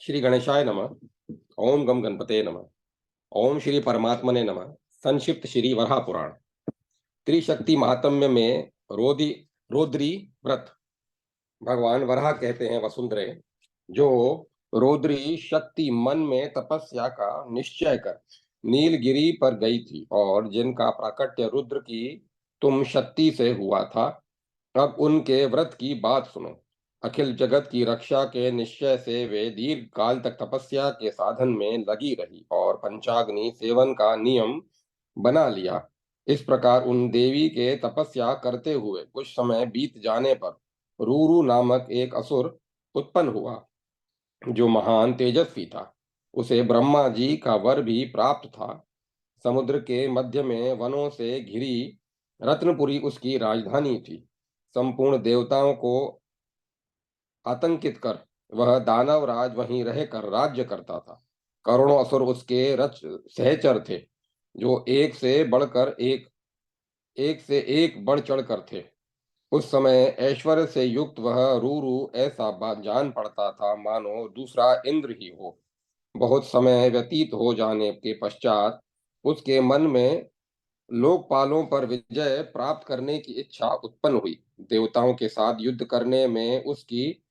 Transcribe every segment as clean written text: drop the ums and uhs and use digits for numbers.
श्री गणेशाय नमः। ओम गम गणपते नमः। ओम श्री परमात्मने नमः। संक्षिप्त श्री वराह पुराण। त्रिशक्ति महात्म्य में रोद्री व्रत। भगवान वराह कहते हैं वसुंधरे, जो रोद्री शक्ति मन में तपस्या का निश्चय कर नीलगिरी पर गई थी और जिनका प्राकट्य रुद्र की तुम शक्ति से हुआ था, अब उनके व्रत की बात सुनो। अखिल जगत की रक्षा के निश्चय से वे दीर्घ काल तक तपस्या के साधन में लगी रही और पंचाग्नि सेवन का नियम बना लिया। इस प्रकार उन देवी के तपस्या करते हुए कुछ समय बीत जाने पर रूरू नामक एक असुर उत्पन्न हुआ, जो महान तेजस्वी था। उसे ब्रह्मा जी का वर भी प्राप्त था। समुद्र के मध्य में वनों से घिरी रत्नपुरी उसकी राजधानी थी। संपूर्ण देवताओं को आतंकित कर वह दानवराज वहीं रहकर राज्य करता था। करोड़ों असुर उसके रच सहचर थे, जो एक से एक बढ़ चढ़ कर थे। उस समय ऐश्वर्य से युक्त वह रूरू ऐसा जान पड़ता था मानो दूसरा इंद्र ही हो। बहुत समय व्यतीत हो जाने के पश्चात उसके मन में लोकपालों पर विजय प्राप्त करने की इच्छा उत्पन्न हुई। देवताओं के साथ युद्ध करने में उसकी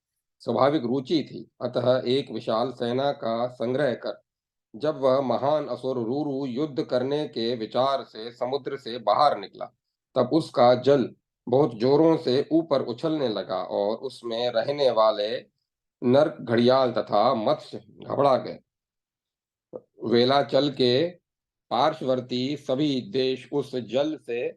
स्वाभाविक रुचि थी। अतः एक विशाल सेना का संग्रह कर जब वह महान असुर रूरू युद्ध करने के विचार से समुद्र से बाहर निकला, तब उसका जल बहुत जोरों से ऊपर उछलने लगा और उसमें रहने वाले नर घड़ियाल तथा मत्स्य घबरा गए। वेलाचल के पार्श्ववर्ती सभी देश उस जल से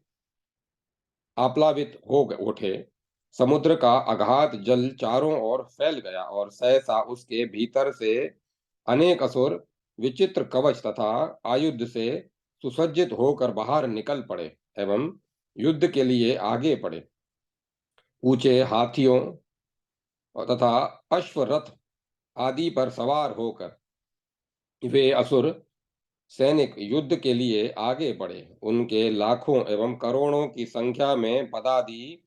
आप्लावित उठे। समुद्र का अगाध जल चारों ओर फैल गया और सहसा उसके भीतर से अनेक असुर विचित्र कवच तथा आयुध से सुसज्जित होकर बाहर निकल पड़े एवं युद्ध के लिए आगे बढ़े। ऊंचे हाथियों तथा अश्वरथ आदि पर सवार होकर वे असुर सैनिक युद्ध के लिए आगे बढ़े। उनके लाखों एवं करोड़ों की संख्या में पदाति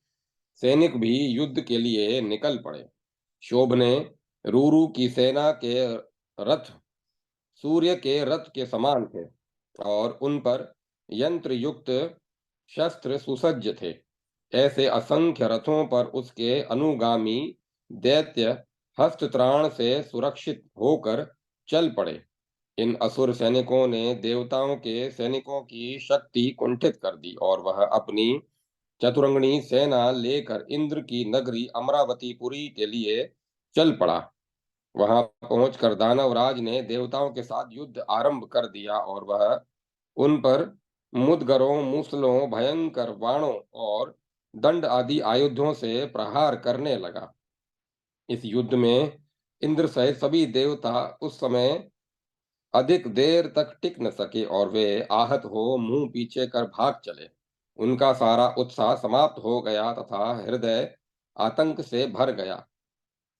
सैनिक भी युद्ध के लिए निकल पड़े। शोभ ने रूरू की सेना के रथ सूर्य के रथ के समान थे और उन पर यंत्र युक्त शस्त्र सुसज्ज थे। ऐसे असंख्य रथों पर उसके अनुगामी दैत्य हस्तत्राण से सुरक्षित होकर चल पड़े। इन असुर सैनिकों ने देवताओं के सैनिकों की शक्ति कुंठित कर दी और वह अपनी चतुरंगनी सेना लेकर इंद्र की नगरी अमरावतीपुरी के लिए चल पड़ा। वहां पहुंचकर दानवराज ने देवताओं के साथ युद्ध आरंभ कर दिया और वह उन पर मुदगरों, मूसलों, भयंकर बाणों और दंड आदि आयुधों से प्रहार करने लगा। इस युद्ध में इंद्र सहित सभी देवता उस समय अधिक देर तक टिक न सके और वे आहत हो मुंह पीछे कर भाग चले। उनका सारा उत्साह समाप्त हो गया तथा हृदय आतंक से भर गया।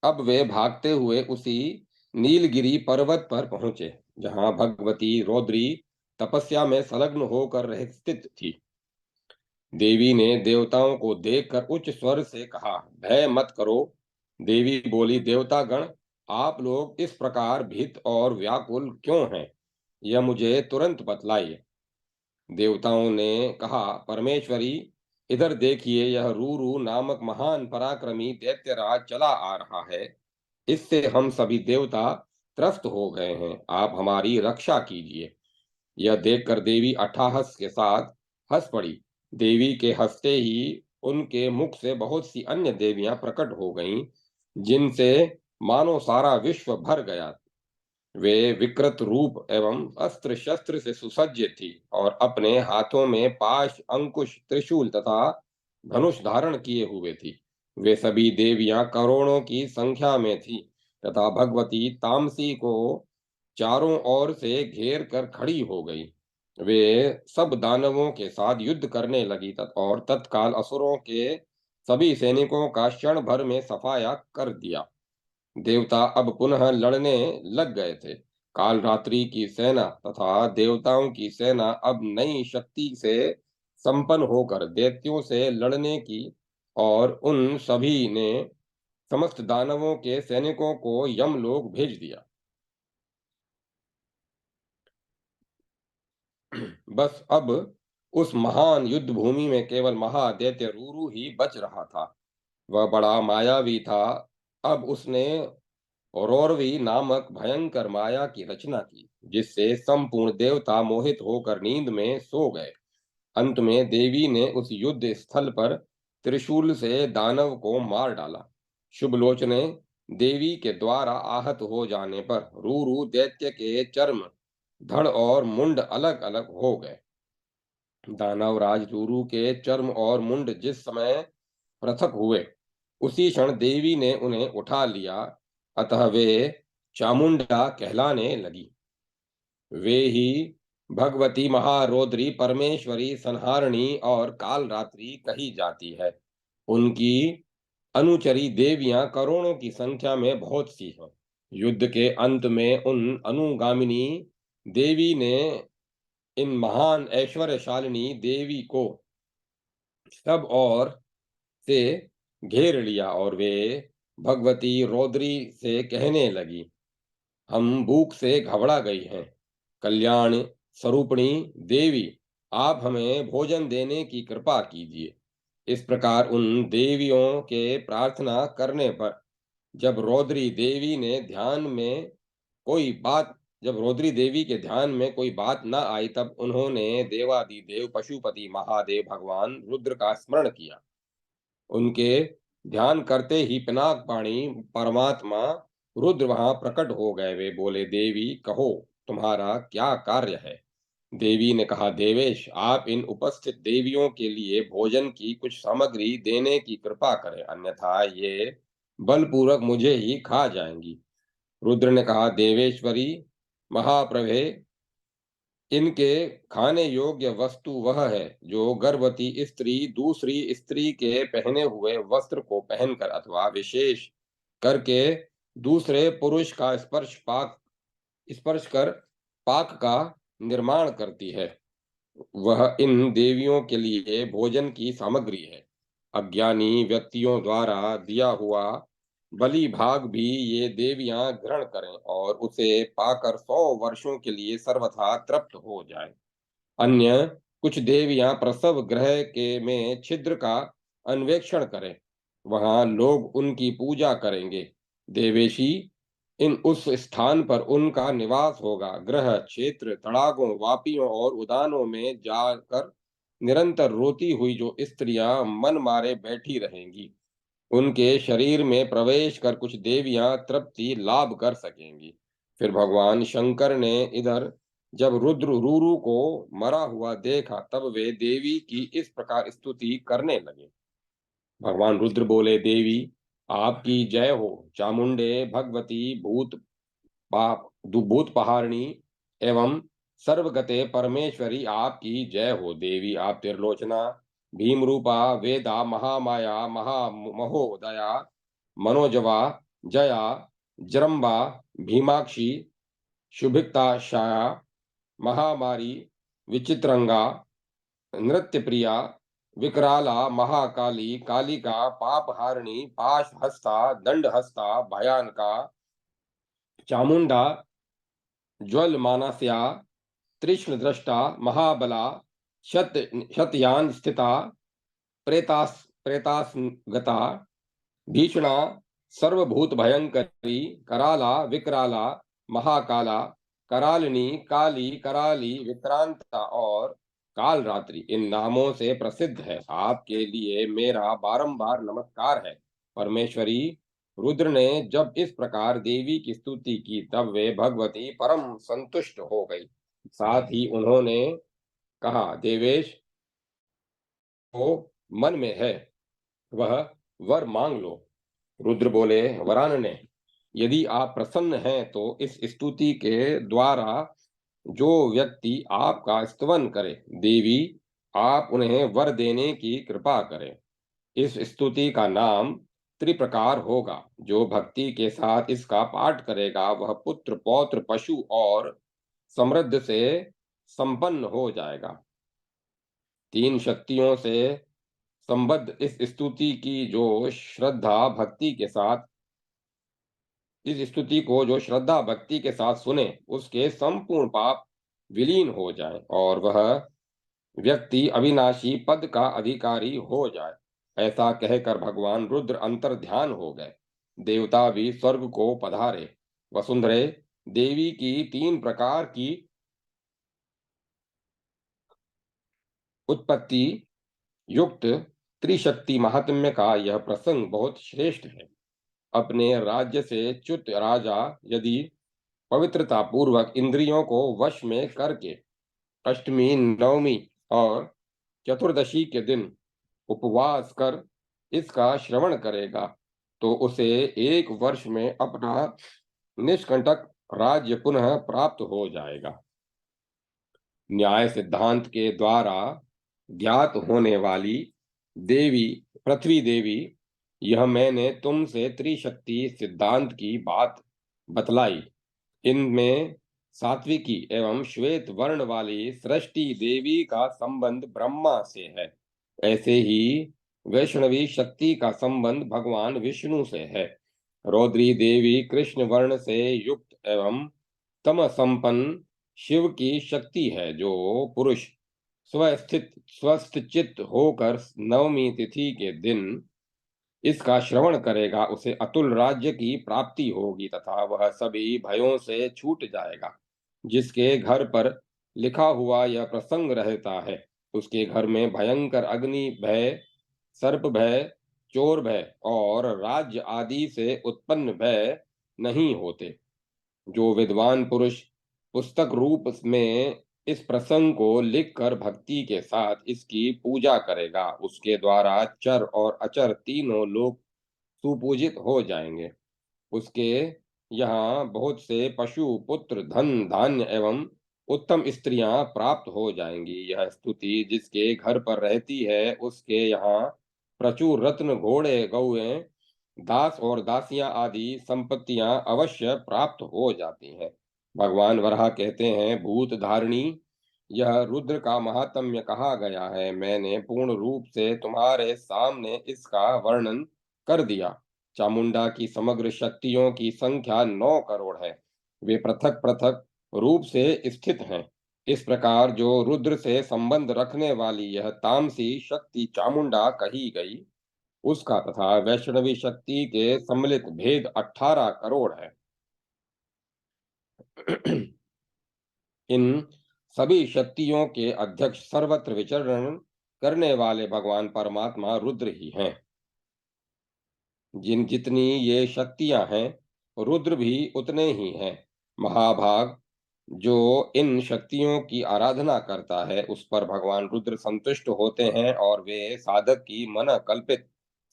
अब वे भागते हुए उसी नीलगिरी पर्वत पर पहुंचे, जहां भगवती रौद्री तपस्या में संलग्न होकर रह स्थित थी। देवी ने देवताओं को देखकर उच्च स्वर से कहा, भय मत करो। देवी बोली, देवतागण, आप लोग इस प्रकार भीत और व्याकुल क्यों हैं? यह मुझे तुरंत बतलाइए। देवताओं ने कहा, परमेश्वरी, इधर देखिए, यह रूरू नामक महान पराक्रमी दैत्यराज चला आ रहा है। इससे हम सभी देवता त्रस्त हो गए हैं। आप हमारी रक्षा कीजिए। यह देखकर देवी अट्टहास के साथ हंस पड़ी। देवी के हंसते ही उनके मुख से बहुत सी अन्य देवियां प्रकट हो गईं, जिनसे मानो सारा विश्व भर गया। वे विकृत रूप एवं अस्त्र शस्त्र से सुसज्जित थी और अपने हाथों में पाश, अंकुश, त्रिशूल तथा धनुष धारण किए हुए थी। वे सभी देवियां करोड़ों की संख्या में थी तथा भगवती तामसी को चारों ओर से घेर कर खड़ी हो गई। वे सब दानवों के साथ युद्ध करने लगी और तत्काल असुरों के सभी सैनिकों का क्षण भर में सफाया कर दिया। देवता अब पुनः लड़ने लग गए थे। काल रात्रि की सेना तथा देवताओं की सेना अब नई शक्ति से संपन्न होकर दैत्यों से लड़ने की, और उन सभी ने समस्त दानवों के सैनिकों को यमलोक भेज दिया। बस अब उस महान युद्ध भूमि में केवल महादैत्य रूरू ही बच रहा था। वह बड़ा मायावी था। अब उसने रौरवी नामक भयंकर माया की रचना की, जिससे संपूर्ण देवता मोहित होकर नींद में सो गए। अंत में देवी ने उस युद्ध स्थल पर त्रिशूल से दानव को मार डाला। शुभलोचने देवी के द्वारा आहत हो जाने पर रूरू दैत्य के चर्म, धड़ और मुंड अलग अलग हो गए। दानव राज रूरू के चर्म और मुंड जिस समय पृथक हुए, उसी क्षण देवी ने उन्हें उठा लिया। अतः वे चामुंडा कहलाने लगी। वे ही भगवती महारौद्री, परमेश्वरी, संहारिणी और कालरात्रि कही जाती है। उनकी अनुचरी देवियां करोड़ों की संख्या में बहुत सी हैं। युद्ध के अंत में उन अनुगामिनी देवी ने इन महान ऐश्वर्यशालिनी देवी को सब ओर से घेर लिया और वे भगवती रौद्री से कहने लगी, हम भूख से घबरा गई हैं। कल्याण स्वरूपिणी देवी, आप हमें भोजन देने की कृपा कीजिए। इस प्रकार उन देवियों के प्रार्थना करने पर जब रौद्री देवी ने ध्यान में कोई बात जब रौद्री देवी के ध्यान में कोई बात न आई, तब उन्होंने देवादिदेव पशुपति महादेव भगवान रुद्र का स्मरण किया। उनके ध्यान करते ही पिनाक पाणी परमात्मा रुद्र वहां प्रकट हो गए। वे बोले, देवी कहो, तुम्हारा क्या कार्य है? देवी ने कहा, देवेश, आप इन उपस्थित देवियों के लिए भोजन की कुछ सामग्री देने की कृपा करें, अन्यथा ये बलपूर्वक मुझे ही खा जाएंगी। रुद्र ने कहा, देवेश्वरी महाप्रभे, इनके खाने योग्य वस्तु वह है जो गर्भवती स्त्री दूसरी स्त्री के पहने हुए वस्त्र को पहनकर अथवा विशेष करके दूसरे पुरुष का स्पर्श कर पाक का निर्माण करती है। वह इन देवियों के लिए भोजन की सामग्री है। अज्ञानी व्यक्तियों द्वारा दिया हुआ बलि भाग भी ये देवियां ग्रहण करें और उसे पाकर 100 वर्षों के लिए सर्वथा तृप्त हो जाए। अन्य कुछ देवियां प्रसव गृह के में छिद्र का अन्वेषण करें, वहां लोग उनकी पूजा करेंगे। देवेशी, इन उस स्थान पर उनका निवास होगा। ग्रह क्षेत्र, तड़ागों, वापियों और उद्यानों में जाकर निरंतर रोती हुई जो स्त्रियां मन मारे बैठी रहेंगी, उनके शरीर में प्रवेश कर कुछ देवियां तृप्ति लाभ कर सकेंगी। फिर भगवान शंकर ने इधर जब रुद्र रूरू को मरा हुआ देखा, तब वे देवी की इस प्रकार स्तुति करने लगे। भगवान रुद्र बोले, देवी आपकी जय हो। चामुंडे भगवती भूत पहारिणी एवं सर्वगते परमेश्वरी, आपकी जय हो। देवी आप त्रिलोचना, भीम रूपा, वेदा, महामाया, महोदया, मनोजवा, जया, जरम्बा, भीमाक्षी, शुभिक्ता, शाया, महामारी, विचित्रंगा, नृत्य प्रिया, विकराला, महाकाली, कालिका, पापहारिणी, पाशहस्ता, दंडहस्ता, भयानका, चामुंडा, ज्वलमानस्या, कृष्णदृष्टा, महाबला, शतयान स्थिता, प्रेतासगता, भीषणा, सर्वभूत भयंकरी, कराला, विकराला, महाकाला, करालिनी, काली, कराली, विक्रांता और कालरात्रि इन नामों से प्रसिद्ध है। आपके लिए मेरा बारंबार नमस्कार है। परमेश्वरी, रुद्र ने जब इस प्रकार देवी की स्तुति की, तब वे भगवती परम संतुष्ट हो गई। साथ ही उन्होंने कहा, देवेश को मन में है, वह वर मांग लो। रुद्र बोले, वरानने, यदि आप प्रसन्न हैं तो इस स्तुति के द्वारा जो व्यक्ति आपका स्तवन करे, देवी आप उन्हें वर देने की कृपा करें। इस स्तुति का नाम त्रिप्रकार होगा। जो भक्ति के साथ इसका पाठ करेगा, वह पुत्र, पौत्र, पशु और समृद्ध से संपन्न हो जाएगा। 3 शक्तियों से संबद्ध इस स्तुति की जो श्रद्धा भक्ति के साथ इस स्तुति को जो श्रद्धा भक्ति के साथ सुने, उसके संपूर्ण पाप विलीन हो जाए और वह व्यक्ति अविनाशी पद का अधिकारी हो जाए। ऐसा कहकर भगवान रुद्र अंतर्ध्यान हो गए। देवता भी स्वर्ग को पधारे। वसुंधरे, देवी की 3 प्रकार की उत्पत्ति युक्त त्रिशक्ति महात्म्य का यह प्रसंग बहुत श्रेष्ठ है। अपने राज्य से च्युत राजा यदि पवित्रता पूर्वक इंद्रियों को वश में करके अष्टमी, नवमी और चतुर्दशी के दिन उपवास कर इसका श्रवण करेगा, तो उसे 1 वर्ष में अपना निष्कंटक राज्य पुनः प्राप्त हो जाएगा। न्याय सिद्धांत के द्वारा ज्ञात होने वाली देवी, पृथ्वी देवी, यह मैंने तुमसे त्रिशक्ति सिद्धांत की बात बतलाई। इनमें सात्विकी एवं श्वेत वर्ण वाली सृष्टि देवी का संबंध ब्रह्मा से है। ऐसे ही वैष्णवी शक्ति का संबंध भगवान विष्णु से है। रौद्री देवी कृष्ण वर्ण से युक्त एवं तम संपन्न शिव की शक्ति है, जो पुरुष स्वस्थ चित्त होकर नवमी तिथि के दिन इसका श्रवण करेगा, उसे अतुल राज्य की प्राप्ति होगी तथा वह सभी भयों से छूट जाएगा। जिसके घर पर लिखा हुआ यह प्रसंग रहता है, उसके घर में भयंकर अग्नि भय, सर्प भय, चोर भय और राज्य आदि से उत्पन्न भय नहीं होते। जो विद्वान पुरुष पुस्तक रूप में इस प्रसंग को लिखकर भक्ति के साथ इसकी पूजा करेगा, उसके द्वारा चर और अचर तीनों लोग सुपूजित हो जाएंगे। उसके यहाँ बहुत से पशु, पुत्र, धन धान्य एवं उत्तम स्त्रियां प्राप्त हो जाएंगी। यह स्तुति जिसके घर पर रहती है, उसके यहाँ प्रचुर रत्न, घोड़े, गौएं, दास और दासियां आदि संपत्तियां अवश्य प्राप्त हो जाती हैं। भगवान वराह कहते हैं, भूत धारिणी, यह रुद्र का महात्म्य कहा गया है। मैंने पूर्ण रूप से तुम्हारे सामने इसका वर्णन कर दिया। चामुंडा की समग्र शक्तियों की संख्या 9 करोड़ है। वे पृथक पृथक रूप से स्थित हैं। इस प्रकार जो रुद्र से संबंध रखने वाली यह तामसी शक्ति चामुंडा कही गई, उसका तथा वैष्णवी शक्ति के सम्मिलित भेद 18 करोड़ है। इन सभी शक्तियों के अध्यक्ष सर्वत्र विचरण करने वाले भगवान परमात्मा रुद्र ही हैं। जितनी ये शक्तियां हैं, रुद्र भी उतने ही हैं। महाभाग, जो इन शक्तियों की आराधना करता है, उस पर भगवान रुद्र संतुष्ट होते हैं और वे साधक की मन कल्पित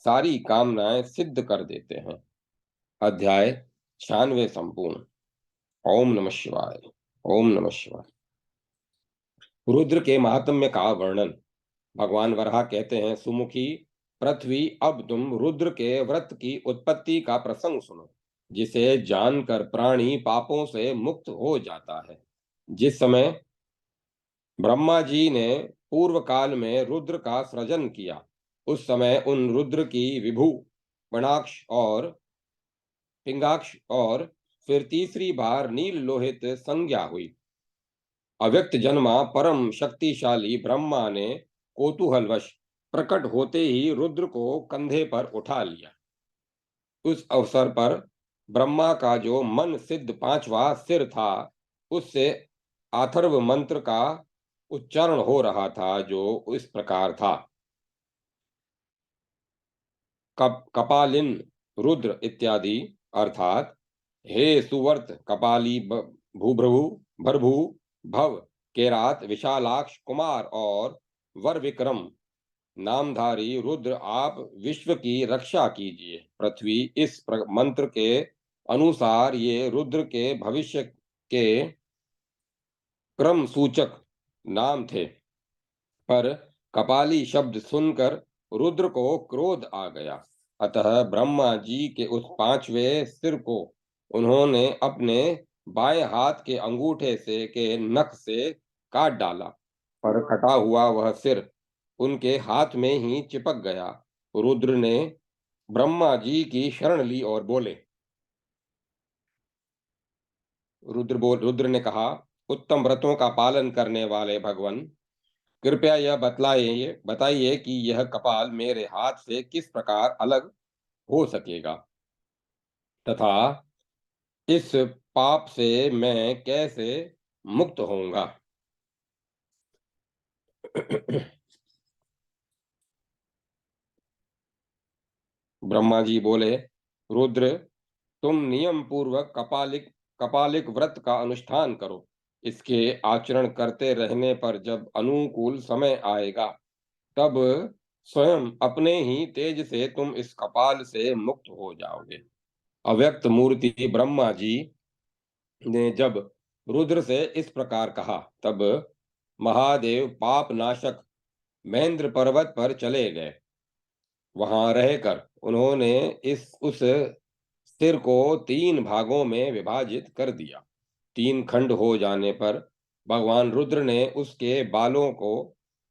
सारी कामनाएं सिद्ध कर देते हैं। अध्याय 96 संपूर्ण। ओम नमः शिवाय। ओम नमः शिवाय। रुद्र के महात्म्य का वर्णन। भगवान वराह कहते हैं, सुमुखी पृथ्वी, अब तुम रुद्र के व्रत की उत्पत्ति का प्रसंग सुनो, जिसे जानकर प्राणी पापों से मुक्त हो जाता है। जिस समय ब्रह्मा जी ने पूर्व काल में रुद्र का सृजन किया, उस समय उन रुद्र की विभु, वनाक्ष और पिंगाक्ष और फिर तीसरी बार नील लोहित संज्ञा हुई। अव्यक्त जन्मा परम शक्तिशाली ब्रह्मा ने कौतूहलवश प्रकट होते ही रुद्र को कंधे पर उठा लिया। उस अवसर पर ब्रह्मा का जो मन सिद्ध 5वां सिर था, उससे अथर्व मंत्र का उच्चारण हो रहा था, जो इस प्रकार था। कपालिन रुद्र इत्यादि, अर्थात हे सुवर्त, कपाली, भूभ्रभु, भरभू, भव, केरात, विशालाक्ष, कुमार और वर विक्रम नामधारी रुद्र, आप विश्व की रक्षा कीजिए। पृथ्वी, इस मंत्र के अनुसार ये रुद्र के भविष्य के क्रम सूचक नाम थे। पर कपाली शब्द सुनकर रुद्र को क्रोध आ गया। अतः ब्रह्मा जी के उस 5वें सिर को उन्होंने अपने बाएं हाथ के अंगूठे से के नख से काट डाला, पर कटा हुआ वह सिर उनके हाथ में ही चिपक गया। रुद्र ने ब्रह्मा जी की शरण ली और बोले, रुद्र ने कहा, उत्तम व्रतों का पालन करने वाले भगवान, कृपया यह बताइए कि यह कपाल मेरे हाथ से किस प्रकार अलग हो सकेगा तथा इस पाप से मैं कैसे मुक्त होऊंगा। ब्रह्मा जी बोले, रुद्र, तुम नियम पूर्वक कपालिक व्रत का अनुष्ठान करो। इसके आचरण करते रहने पर जब अनुकूल समय आएगा, तब स्वयं अपने ही तेज से तुम इस कपाल से मुक्त हो जाओगे। अव्यक्त मूर्ति ब्रह्मा जी ने जब रुद्र से इस प्रकार कहा, तब महादेव पाप नाशक महेंद्र पर्वत पर चले गए। वहां रहकर उन्होंने इस उस सिर को 3 भागों में विभाजित कर दिया। 3 खंड हो जाने पर भगवान रुद्र ने उसके बालों को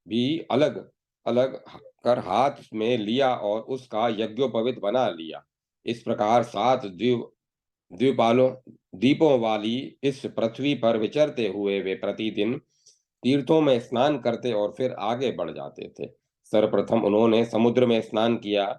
भी अलग अलग कर हाथ में लिया और उसका यज्ञोपवीत बना लिया। इस प्रकार 7 द्वीपालों दीपों वाली इस पृथ्वी पर विचरते हुए वे प्रतिदिन तीर्थों में स्नान करते और फिर आगे बढ़ जाते थे। सर्वप्रथम उन्होंने समुद्र में स्नान किया,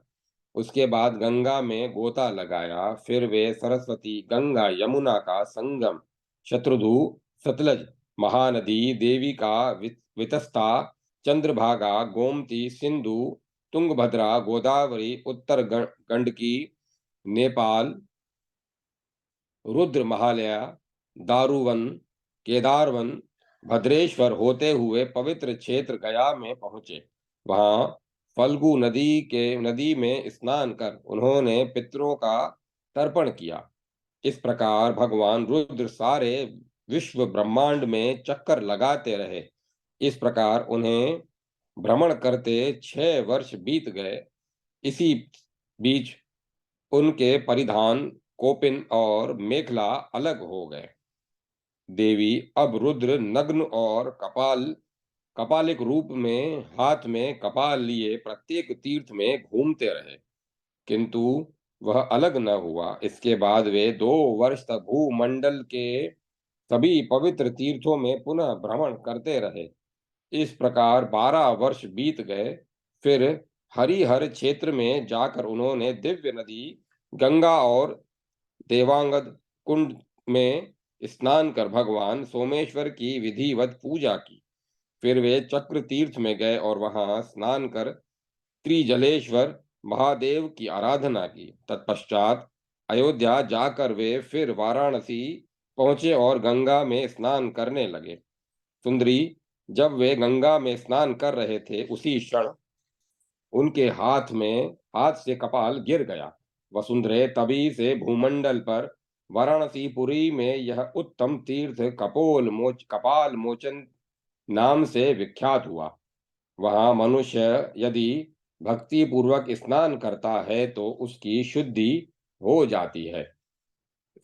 उसके बाद गंगा में गोता लगाया, फिर वे सरस्वती, गंगा, यमुना का संगम, शत्रुधु, सतलज, महानदी, देविका, वितस्ता, चंद्रभागा, गोमती, सिंधु, तुंगभद्रा, गोदावरी, उत्तर गंडकी, नेपाल, रुद्र महालया, दारुवन, केदारवन, भद्रेश्वर होते हुए पवित्र क्षेत्र गया में पहुंचे। वहां फल्गु नदी में स्नान कर उन्होंने पितरों का तर्पण किया। इस प्रकार भगवान रुद्र सारे विश्व ब्रह्मांड में चक्कर लगाते रहे। इस प्रकार उन्हें भ्रमण करते 6 वर्ष बीत गए। इसी बीच उनके परिधान कोपिन और मेखला अलग हो गए। देवी अब रुद्र नग्न और कपालिक रूप में हाथ में कपाल लिए प्रत्येक तीर्थ में घूमते रहे, किंतु वह अलग न हुआ। इसके बाद वे 2 वर्ष तक भूमंडल के सभी पवित्र तीर्थों में पुनः भ्रमण करते रहे। इस प्रकार 12 वर्ष बीत गए। फिर हरिहर क्षेत्र में जाकर उन्होंने दिव्य नदी गंगा और देवांगद कुंड में स्नान कर भगवान सोमेश्वर की विधिवत पूजा की। फिर वे चक्र तीर्थ में गए और वहां स्नान कर त्रिजलेश्वर महादेव की आराधना की। तत्पश्चात अयोध्या जाकर वे फिर वाराणसी पहुंचे और गंगा में स्नान करने लगे। सुंदरी, जब वे गंगा में स्नान कर रहे थे, उसी क्षण उनके हाथ से कपाल गिर गया। वसुंधरे, तभी से भूमंडल पर वाराणसीपुरी में यह उत्तम तीर्थ कपाल मोचन नाम से विख्यात हुआ। वहां मनुष्य यदि भक्ति पूर्वक स्नान करता है तो उसकी शुद्धि हो जाती है।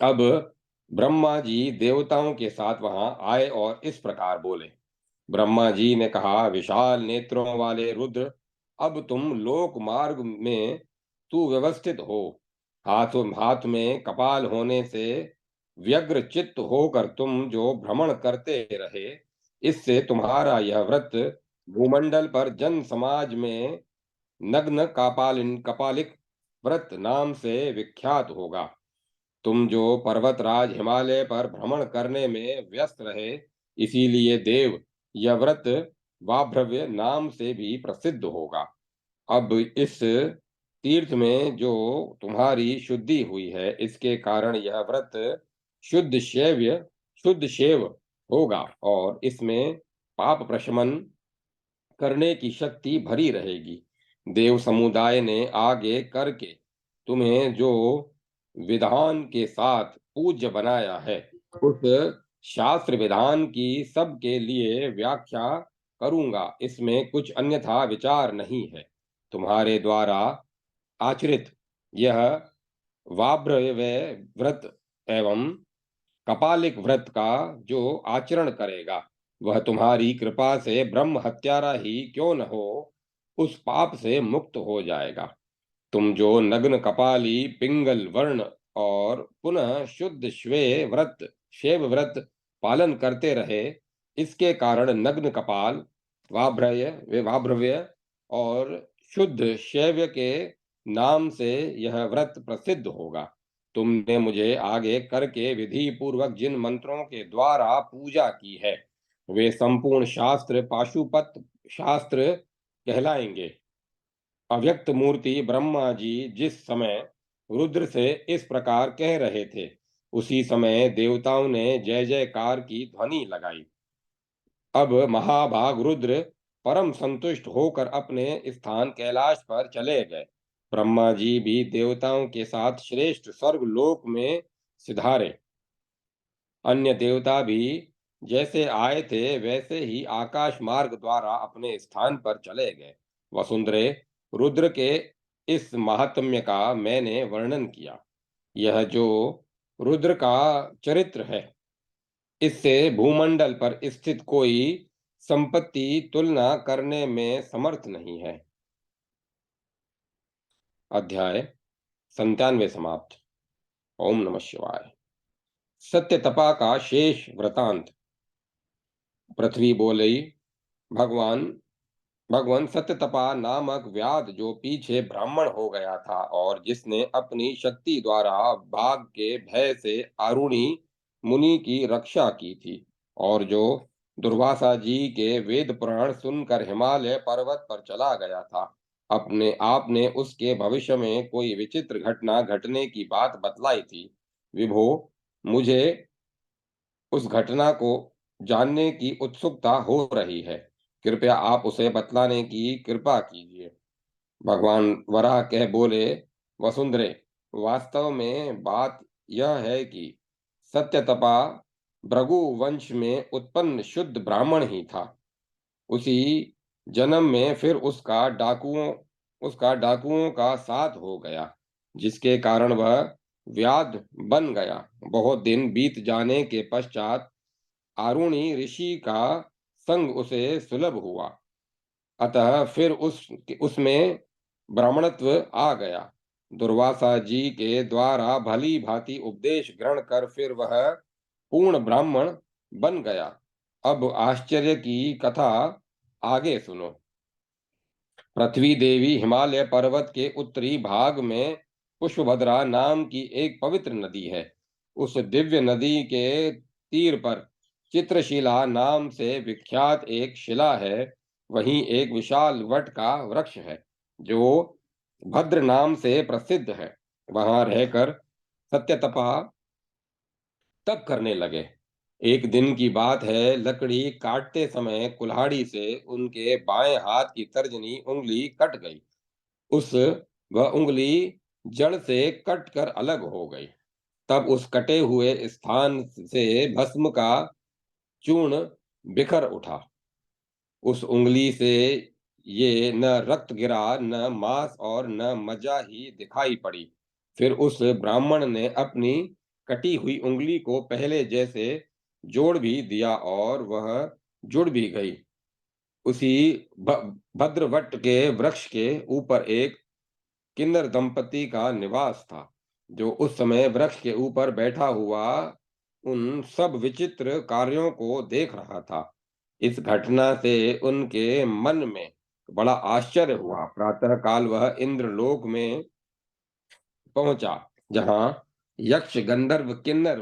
अब ब्रह्मा जी देवताओं के साथ वहां आए और इस प्रकार बोले। ब्रह्मा जी ने कहा, विशाल नेत्रों वाले रुद्र, अब तुम लोक मार्ग में सुव्यवस्थित हो। हाथों हाथ में कपाल होने से व्यग्र चित्त होकर तुम जो भ्रमण करते रहे, इससे तुम्हारा यह व्रत भूमंडल पर जन समाज में नग्न कपालिक व्रत नाम से विख्यात होगा। तुम जो पर्वतराज हिमालय पर भ्रमण करने में व्यस्त रहे, इसीलिए देव यह व्रत वाभ्रव्य नाम से भी प्रसिद्ध होगा। अब इस तीर्थ में जो तुम्हारी शुद्धि हुई है, इसके कारण यह व्रत शुद्ध शैव्य शुद्ध शैव होगा और इसमें पाप प्रशमन करने की शक्ति भरी रहेगी। देव समुदाय ने आगे करके तुम्हें जो विधान के साथ पूज्य बनाया है, उस शास्त्र विधान की सबके लिए व्याख्या करूंगा। इसमें कुछ अन्यथा विचार नहीं है। तुम्हारे द्वारा आचरित यह वाभ्रव्य व्रत एवं कपालिक व्रत का जो आचरण करेगा, वह तुम्हारी कृपा से ब्रह्म हत्यारा ही क्यों न हो, उस पाप से मुक्त हो जाएगा। तुम जो नग्न कपाली पिंगल वर्ण और पुनः शुद्ध श्वेव व्रत पालन करते रहे, इसके कारण नग्न कपाल, वाभ्रव्य और शुद्ध शैव्य के नाम से यह व्रत प्रसिद्ध होगा। तुमने मुझे आगे करके विधि पूर्वक जिन मंत्रों के द्वारा पूजा की है, वे संपूर्ण शास्त्र पाशुपत शास्त्र कहलाएंगे। अव्यक्त मूर्ति ब्रह्मा जी जिस समय रुद्र से इस प्रकार कह रहे थे, उसी समय देवताओं ने जय जयकार की ध्वनि लगाई। अब महाभाग रुद्र परम संतुष्ट होकर अपने स्थान कैलाश पर चले गए। ब्रह्मा जी भी देवताओं के साथ श्रेष्ठ स्वर्ग लोक में सिधारे। अन्य देवता भी जैसे आए थे वैसे ही आकाश मार्ग द्वारा अपने स्थान पर चले गए। वसुंधरे, रुद्र के इस महात्म्य का मैंने वर्णन किया। यह जो रुद्र का चरित्र है, इससे भूमंडल पर स्थित कोई संपत्ति तुलना करने में समर्थ नहीं है। अध्याय 97 समाप्त। ओम नमः शिवाय। सत्य तपा का शेष वृतांत। पृथ्वी बोली, भगवान भगवान सत्यतपा नामक व्याध जो पीछे ब्राह्मण हो गया था और जिसने अपनी शक्ति द्वारा बाघ के भय से आरुणि मुनि की रक्षा की थी और जो दुर्वासा जी के वेद पुराण सुनकर हिमालय पर्वत पर चला गया था, अपने आप ने उसके भविष्य में कोई विचित्र घटना घटने की बात बतलाई थी। विभो, मुझे उस घटना को जानने की उत्सुकता हो रही है। कृपया आप उसे बतलाने की कृपा कीजिए। भगवान वराह कह बोले, वसुंधरे, वास्तव में बात यह है कि सत्यतपा भृगु वंश में उत्पन्न शुद्ध ब्राह्मण ही था। उसी जन्म में फिर उसका डाकुओं का साथ हो गया, जिसके कारण वह व्याध बन गया। बहुत दिन बीत जाने के पश्चात आरुणि ऋषि का संग उसे सुलभ हुआ, अतः फिर उसमें ब्राह्मणत्व आ गया। दुर्वासा जी के द्वारा भली भांति उपदेश ग्रहण कर फिर वह पूर्ण ब्राह्मण बन गया। अब आश्चर्य की कथा आगे सुनो। पृथ्वी देवी हिमालय पर्वत के उत्तरी भाग में पुष्पभद्रा नाम की एक पवित्र नदी है। उस दिव्य नदी के तीर पर चित्रशिला नाम से विख्यात एक शिला है। वहीं एक विशाल वट का वृक्ष है जो भद्र नाम से प्रसिद्ध है। वहां रहकर सत्यतपा तप करने लगे। एक दिन की बात है, लकड़ी काटते समय कुल्हाड़ी से उनके बाएं हाथ की तर्जनी उंगली कट गई। उस वह उंगली जड़ से कट कर अलग हो गई। तब उस कटे हुए स्थान से भस्म का चूर्ण बिखर उठा। उस उंगली से ये न रक्त गिरा, न मांस और न मज्जा ही दिखाई पड़ी। फिर उस ब्राह्मण ने अपनी कटी हुई उंगली को पहले जैसे जोड़ भी दिया और वह जुड़ भी गई। उसी भद्रवट के वृक्ष के ऊपर एक किन्नर दंपति का निवास था, जो उस समय वृक्ष के ऊपर बैठा हुआ उन सब विचित्र कार्यों को देख रहा था। इस घटना से उनके मन में बड़ा आश्चर्य हुआ। प्रातः काल वह इंद्रलोक में पहुंचा, जहां यक्ष, गंधर्व, किन्नर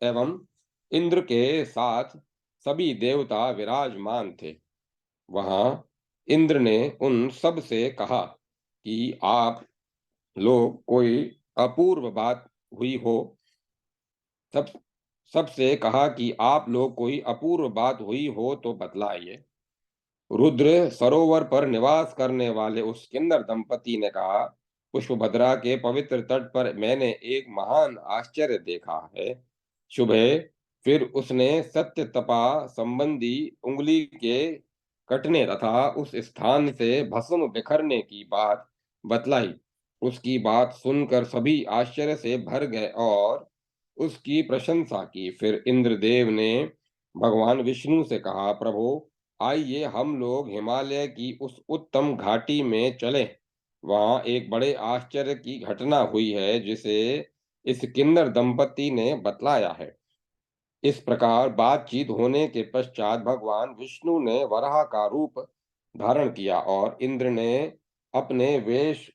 एवं इंद्र के साथ सभी देवता विराजमान थे। वहां इंद्र ने उन सब से कहा कि आप लोग कोई अपूर्व बात हुई हो सब सबसे कहा कि आप लोग कोई अपूर्व बात हुई हो तो बतलाइए। रुद्र सरोवर पर निवास करने वाले उस किन्नर दंपति ने कहा, पुष्पभद्रा के पवित्र तट पर मैंने एक महान आश्चर्य देखा है। सुबह फिर उसने सत्य तपा संबंधी उंगली के कटने तथा उस स्थान से भस्म बिखरने की बात बतलाई। उसकी बात सुनकर सभी आश्चर्य से भर गए और उसकी प्रशंसा की। फिर इंद्रदेव ने भगवान विष्णु से कहा, प्रभु, आइए हम लोग हिमालय की उस उत्तम घाटी में चलें। वहां एक बड़े आश्चर्य की घटना हुई है जिसे इस किन्नर दंपति ने बतलाया है। इस प्रकार बातचीत होने के पश्चात भगवान विष्णु ने वराह का रूप धारण किया और इंद्र ने अपने वेश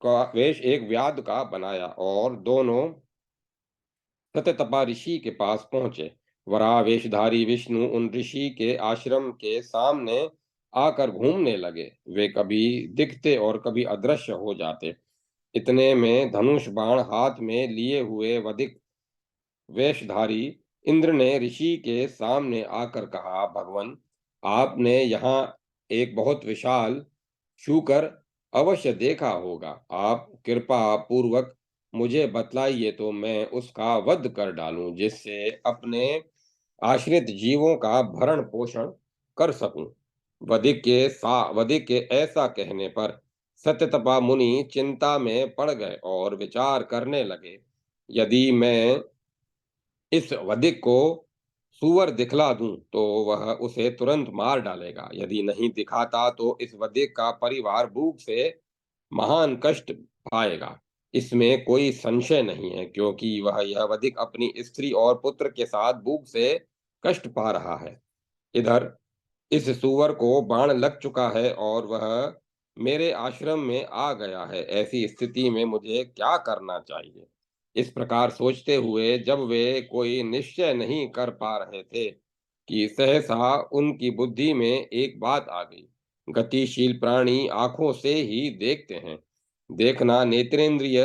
एक व्याध का बनाया और दोनों सत्यतपा ऋषि के पास पहुंचे। वराह वेशधारी विष्णु उन ऋषि के आश्रम के सामने आकर घूमने लगे। वे कभी दिखते और कभी अदृश्य हो जाते। इतने में धनुष बाण हाथ में लिए हुए वधिक वेशधारी इंद्र ने ऋषि के सामने आकर कहा, भगवन, आपने यहाँ एक बहुत विशाल शूकर अवश्य देखा होगा। आप कृपा पूर्वक मुझे बतलाइए तो मैं उसका वध कर डालूं, जिससे अपने आश्रित जीवों का भरण पोषण कर सकूं। वधिक के ऐसा कहने पर सत्यतपा मुनि चिंता में पड़ गए और विचार करने लगे, यदि मैं इस वधिक को सूअर दिखला दूं तो वह उसे तुरंत मार डालेगा। यदि नहीं दिखाता तो इस वधिक का परिवार भूख से महान कष्ट पाएगा। इसमें कोई संशय नहीं है, क्योंकि वह यह वधिक अपनी स्त्री और पुत्र के साथ भूख से कष्ट पा रहा है। इधर इस सूअर को बाण लग चुका है और वह मेरे आश्रम में आ गया है। ऐसी स्थिति में मुझे क्या करना चाहिए? इस प्रकार सोचते हुए जब वे कोई निश्चय नहीं कर पा रहे थे कि सहसा उनकी बुद्धि में एक बात आ गई। गतिशील प्राणी आंखों से ही देखते हैं। देखना नेत्रेंद्रिय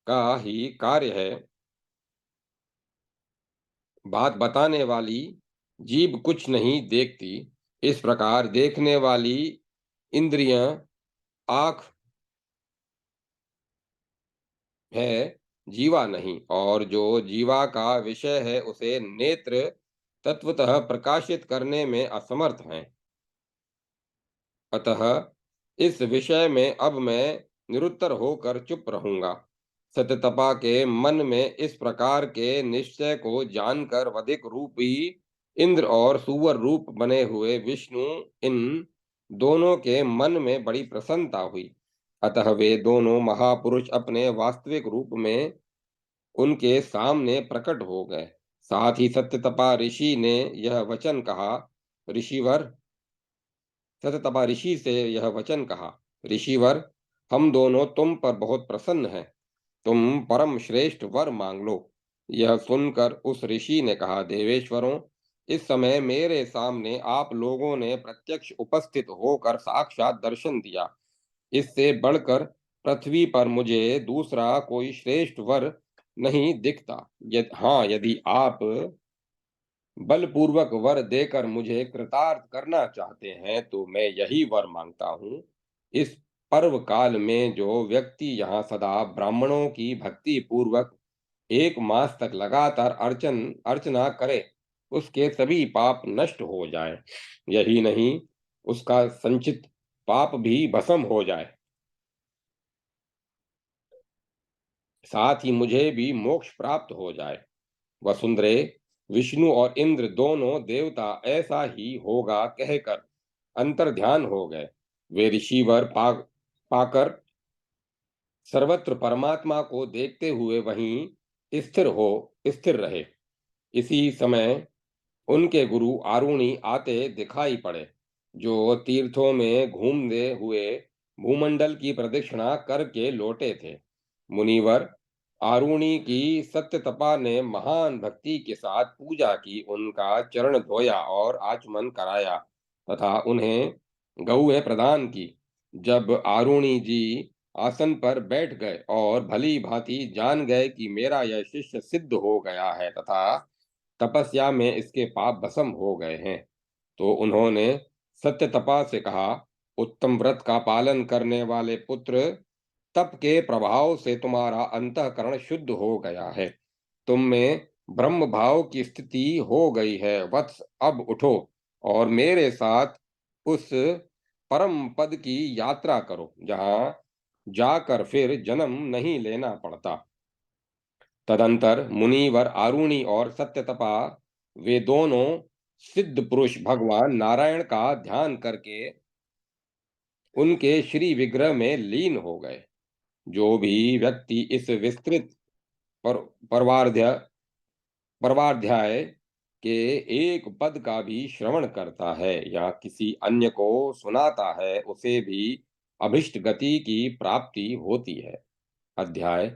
का ही कार्य है। बात बताने वाली जीभ कुछ नहीं देखती। इस प्रकार देखने वाली इंद्रियां आंख है, जीवा नहीं, और जो जीवा का विषय है उसे नेत्र तत्वतः प्रकाशित करने में असमर्थ हैं। अतः इस विषय में अब मैं निरुत्तर होकर चुप रहूंगा। सत्यतपा के मन में इस प्रकार के निश्चय को जानकर वधिक रूपी इंद्र और सुवर रूप बने हुए विष्णु, इन दोनों के मन में बड़ी प्रसन्नता हुई। अतः वे दोनों महापुरुष अपने वास्तविक रूप में उनके सामने प्रकट हो गए। साथ ही सत्यतपा ऋषि ने यह वचन कहा, ऋषिवर सततपा ऋषि से यह वचन कहा, ऋषिवर, हम दोनों तुम पर बहुत प्रसन्न हैं। तुम परम श्रेष्ठ वर मांग लो। यह सुनकर उस ऋषि ने कहा, देवेश्वरों, इस समय मेरे सामने आप लोगों ने प्रत्यक्ष उपस्थित होकर साक्षात दर्शन दिया। इससे बढ़कर पृथ्वी पर मुझे दूसरा कोई श्रेष्ठ वर नहीं दिखता। हाँ, यदि आप बलपूर्वक वर देकर मुझे कृतार्थ करना चाहते हैं तो मैं यही वर मांगता हूँ। इस पर्व काल में जो व्यक्ति यहाँ सदा ब्राह्मणों की भक्ति पूर्वक 1 मास तक लगातार अर्चना करे, उसके सभी पाप नष्ट हो जाए। यही नहीं, उसका संचित पाप भी भस्म हो जाए। साथ ही मुझे भी मोक्ष प्राप्त हो जाए। वसुंधरे, विष्णु और इंद्र दोनों देवता ऐसा ही होगा कहकर अंतर्ध्यान हो गए। वे ऋषिवर पाकर सर्वत्र परमात्मा को देखते हुए वहीं स्थिर रहे। इसी समय उनके गुरु आरुणि आते दिखाई पड़े, जो तीर्थों में घूमते हुए भूमंडल की प्रदक्षिणा करके लौटे थे। मुनिवर आरुणि की सत्यतपा ने महान भक्ति के साथ पूजा की, उनका चरण धोया और आचमन कराया तथा उन्हें गौएं प्रदान की। जब आरुणि जी आसन पर बैठ गए और भली भांति जान गए कि मेरा यह शिष्य सिद्ध हो गया है तथा तपस्या में इसके पाप भस्म हो गए हैं, तो उन्होंने सत्यतपा से कहा, उत्तम व्रत का पालन करने वाले पुत्र, तप के प्रभाव से तुम्हारा अंतःकरण शुद्ध हो गया है। तुम में ब्रह्म भाव की स्थिति हो गई है। वत्स, अब उठो और मेरे साथ उस परम पद की यात्रा करो जहां जाकर फिर जन्म नहीं लेना पड़ता। तदंतर मुनिवर आरुणि और सत्यतपा, वे दोनों सिद्ध पुरुष भगवान नारायण का ध्यान करके उनके श्री विग्रह में लीन हो गए। जो भी व्यक्ति इस विस्तृत पर परवार्ध्य पर्वाध्याय के एक पद का भी श्रवण करता है या किसी अन्य को सुनाता है, उसे भी अभिष्ट गति की प्राप्ति होती है। अध्याय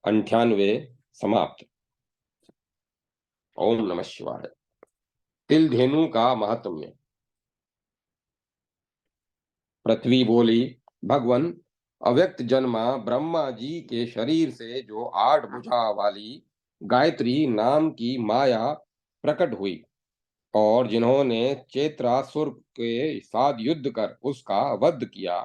98 समाप्त। ओम नमः शिवाय। तिल धेनु का महात्म्य। पृथ्वी बोली, भगवन, अव्यक्त जन्मा ब्रह्मा जी के शरीर से जो 8 भुजा वाली गायत्री नाम की माया प्रकट हुई और जिन्होंने चेत्रासुर के साथ युद्ध कर उसका वध किया,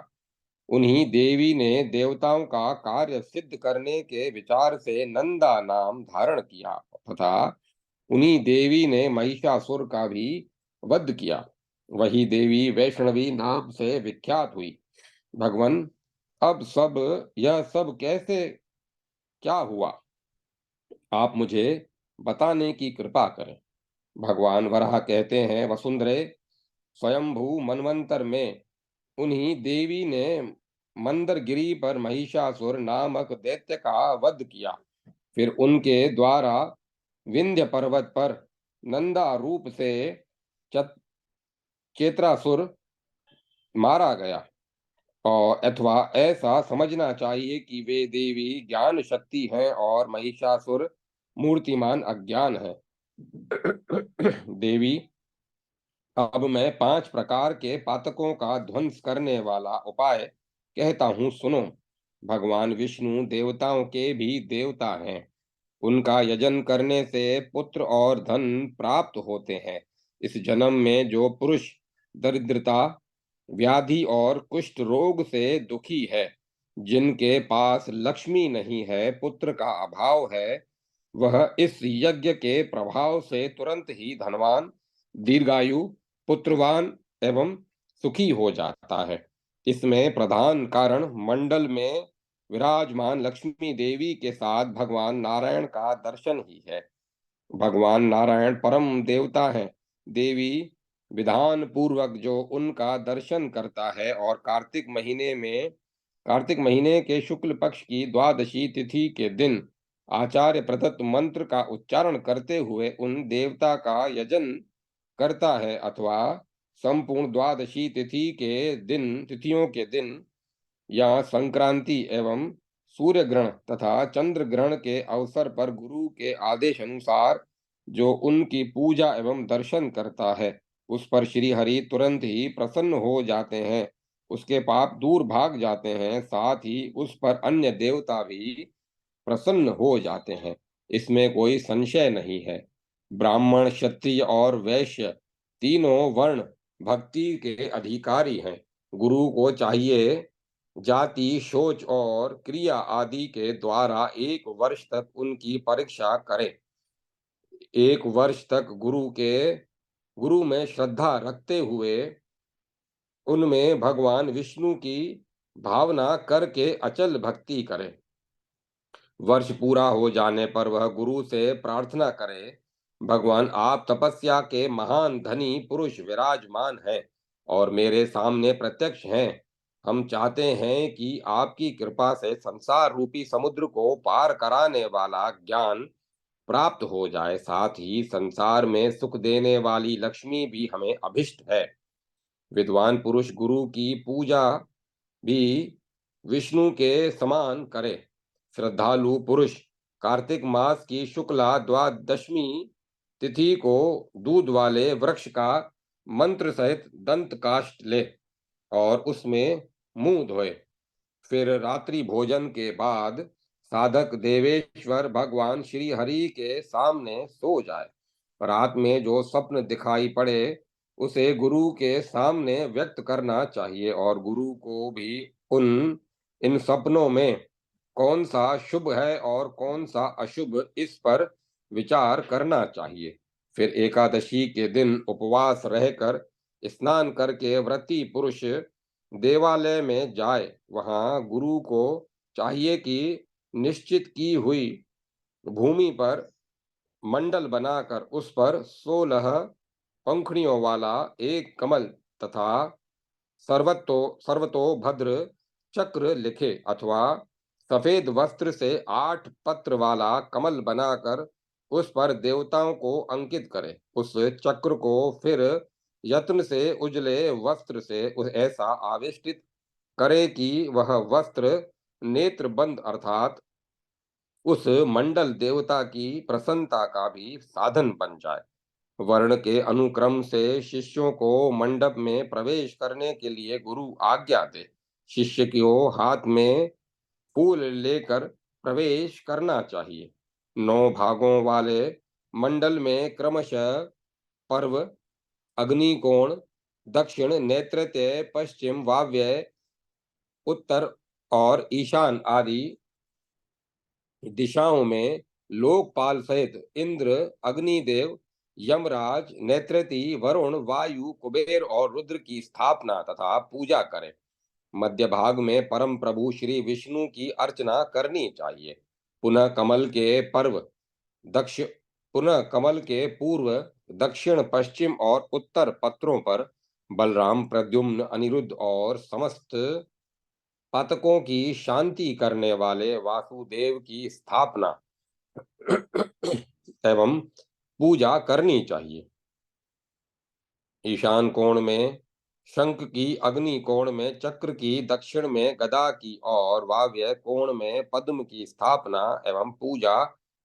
उन्हीं देवी ने देवताओं का कार्य सिद्ध करने के विचार से नंदा नाम धारण किया तथा उन्हीं देवी ने महिषासुर का भी वध किया। वही देवी वैष्णवी नाम से विख्यात हुई। भगवान, अब यह सब कैसे क्या हुआ, आप मुझे बताने की कृपा करें। भगवान वराह कहते हैं, वसुंधरे, स्वयंभू मनवंतर में उन्हीं देवी ने मंदरगिरी पर महिषासुर नामक दैत्य का वध किया। फिर उनके द्वारा विंध्य पर्वत पर नंदा रूप से चेत्रासुर मारा गया। और अथवा ऐसा समझना चाहिए कि वे देवी ज्ञान शक्ति हैं और महिषासुर मूर्तिमान अज्ञान है। देवी, अब मैं 5 प्रकार के पातकों का ध्वंस करने वाला उपाय कहता हूँ, सुनो। भगवान विष्णु देवताओं के भी देवता हैं। उनका यजन करने से पुत्र और धन प्राप्त होते हैं। इस जन्म में जो पुरुष दरिद्रता, व्याधि और कुष्ठ रोग से दुखी है, जिनके पास लक्ष्मी नहीं है, पुत्र का अभाव है, वह इस यज्ञ के प्रभाव से तुरंत ही धनवान, दीर्घायु, पुत्रवान एवं सुखी हो जाता है। इसमें प्रधान कारण मंडल में विराजमान लक्ष्मी देवी के साथ भगवान नारायण का दर्शन ही है। भगवान नारायण परम देवता हैं। देवी विधान पूर्वक जो उनका दर्शन करता है और कार्तिक महीने के शुक्ल पक्ष की द्वादशी तिथि के दिन आचार्य प्रदत्त मंत्र का उच्चारण करते हुए उन देवता का यजन करता है अथवा संपूर्ण द्वादशी तिथियों के दिन या संक्रांति एवं सूर्य ग्रहण तथा चंद्र ग्रहण के अवसर पर गुरु के आदेश अनुसार जो उनकी पूजा एवं दर्शन करता है, उस पर श्री हरि तुरंत ही प्रसन्न हो जाते हैं। उसके पाप दूर भाग जाते हैं, साथ ही उस पर अन्य देवता भी प्रसन्न हो जाते हैं। इसमें कोई संशय नहीं है। ब्राह्मण, क्षत्रिय और वैश्य तीनों वर्ण भक्ति के अधिकारी हैं। गुरु को चाहिए जाति, शौच और क्रिया आदि के द्वारा 1 वर्ष तक उनकी परीक्षा करे। 1 वर्ष तक गुरु में श्रद्धा रखते हुए उनमें भगवान विष्णु की भावना करके अचल भक्ति करे। वर्ष पूरा हो जाने पर वह गुरु से प्रार्थना करे, भगवान, आप तपस्या के महान धनी पुरुष विराजमान हैं और मेरे सामने प्रत्यक्ष हैं। हम चाहते हैं कि आपकी कृपा से संसार रूपी समुद्र को पार कराने वाला ज्ञान प्राप्त हो जाए, साथ ही संसार में सुख देने वाली लक्ष्मी भी हमें अभिष्ट है। विद्वान पुरुष गुरु की पूजा भी विष्णु के समान करे। श्रद्धालु पुरुष कार्तिक मास की शुक्ला द्वादशमी तिथि को दूध वाले वृक्ष का मंत्र सहित दंत काष्ठ ले और उसमें मुंह धोए। फिर रात्रि भोजन के बाद साधक देवेश्वर भगवान श्री हरि के सामने सो जाए। रात में जो स्वप्न दिखाई पड़े उसे गुरु के सामने व्यक्त करना चाहिए और गुरु को भी उन इन सपनों में कौन सा शुभ है और कौन सा अशुभ, इस पर विचार करना चाहिए। फिर एकादशी के दिन उपवास रहकर स्नान करके व्रती पुरुष देवालय में जाए। वहां गुरु को चाहिए कि निश्चित की हुई भूमि पर मंडल बनाकर उस पर 16 पंखुड़ियों वाला एक कमल तथा सर्वतोभद्र चक्र लिखे अथवा सफेद वस्त्र से 8 पत्र वाला कमल बनाकर उस पर देवताओं को अंकित करे। उस चक्र को फिर यत्न से उजले वस्त्र से ऐसा आवेष्टित करे कि वह वस्त्र नेत्र बंद अर्थात उस मंडल देवता की प्रसन्नता का भी साधन बन जाए। वर्ण के अनुक्रम से शिष्यों को मंडप में प्रवेश करने के लिए गुरु आज्ञा दे। शिष्य को हाथ में फूल लेकर प्रवेश करना चाहिए। 9 भागों वाले मंडल में क्रमशः पर्व, अग्निकोण, दक्षिण, नैऋत्य, पश्चिम, वायव्य, उत्तर और ईशान आदि दिशाओं में लोकपाल सहित इंद्र, अग्निदेव, यमराज, नेत्रति, वरुण, वायु, कुबेर और रुद्र की स्थापना तथा पूजा करें। मध्य भाग में परम प्रभु श्री विष्णु की अर्चना करनी चाहिए। पुनः कमल के पर्व दक्ष पुनः कमल के पूर्व, दक्षिण, पश्चिम और उत्तर पत्रों पर बलराम, प्रद्युम्न, अनिरुद्ध और समस्त पातकों की शांति करने वाले वासुदेव की स्थापना एवं पूजा करनी चाहिए। ईशान कोण में शंख की, अग्नि कोण में चक्र की, दक्षिण में गदा की और वायव्य कोण में पद्म की स्थापना एवं पूजा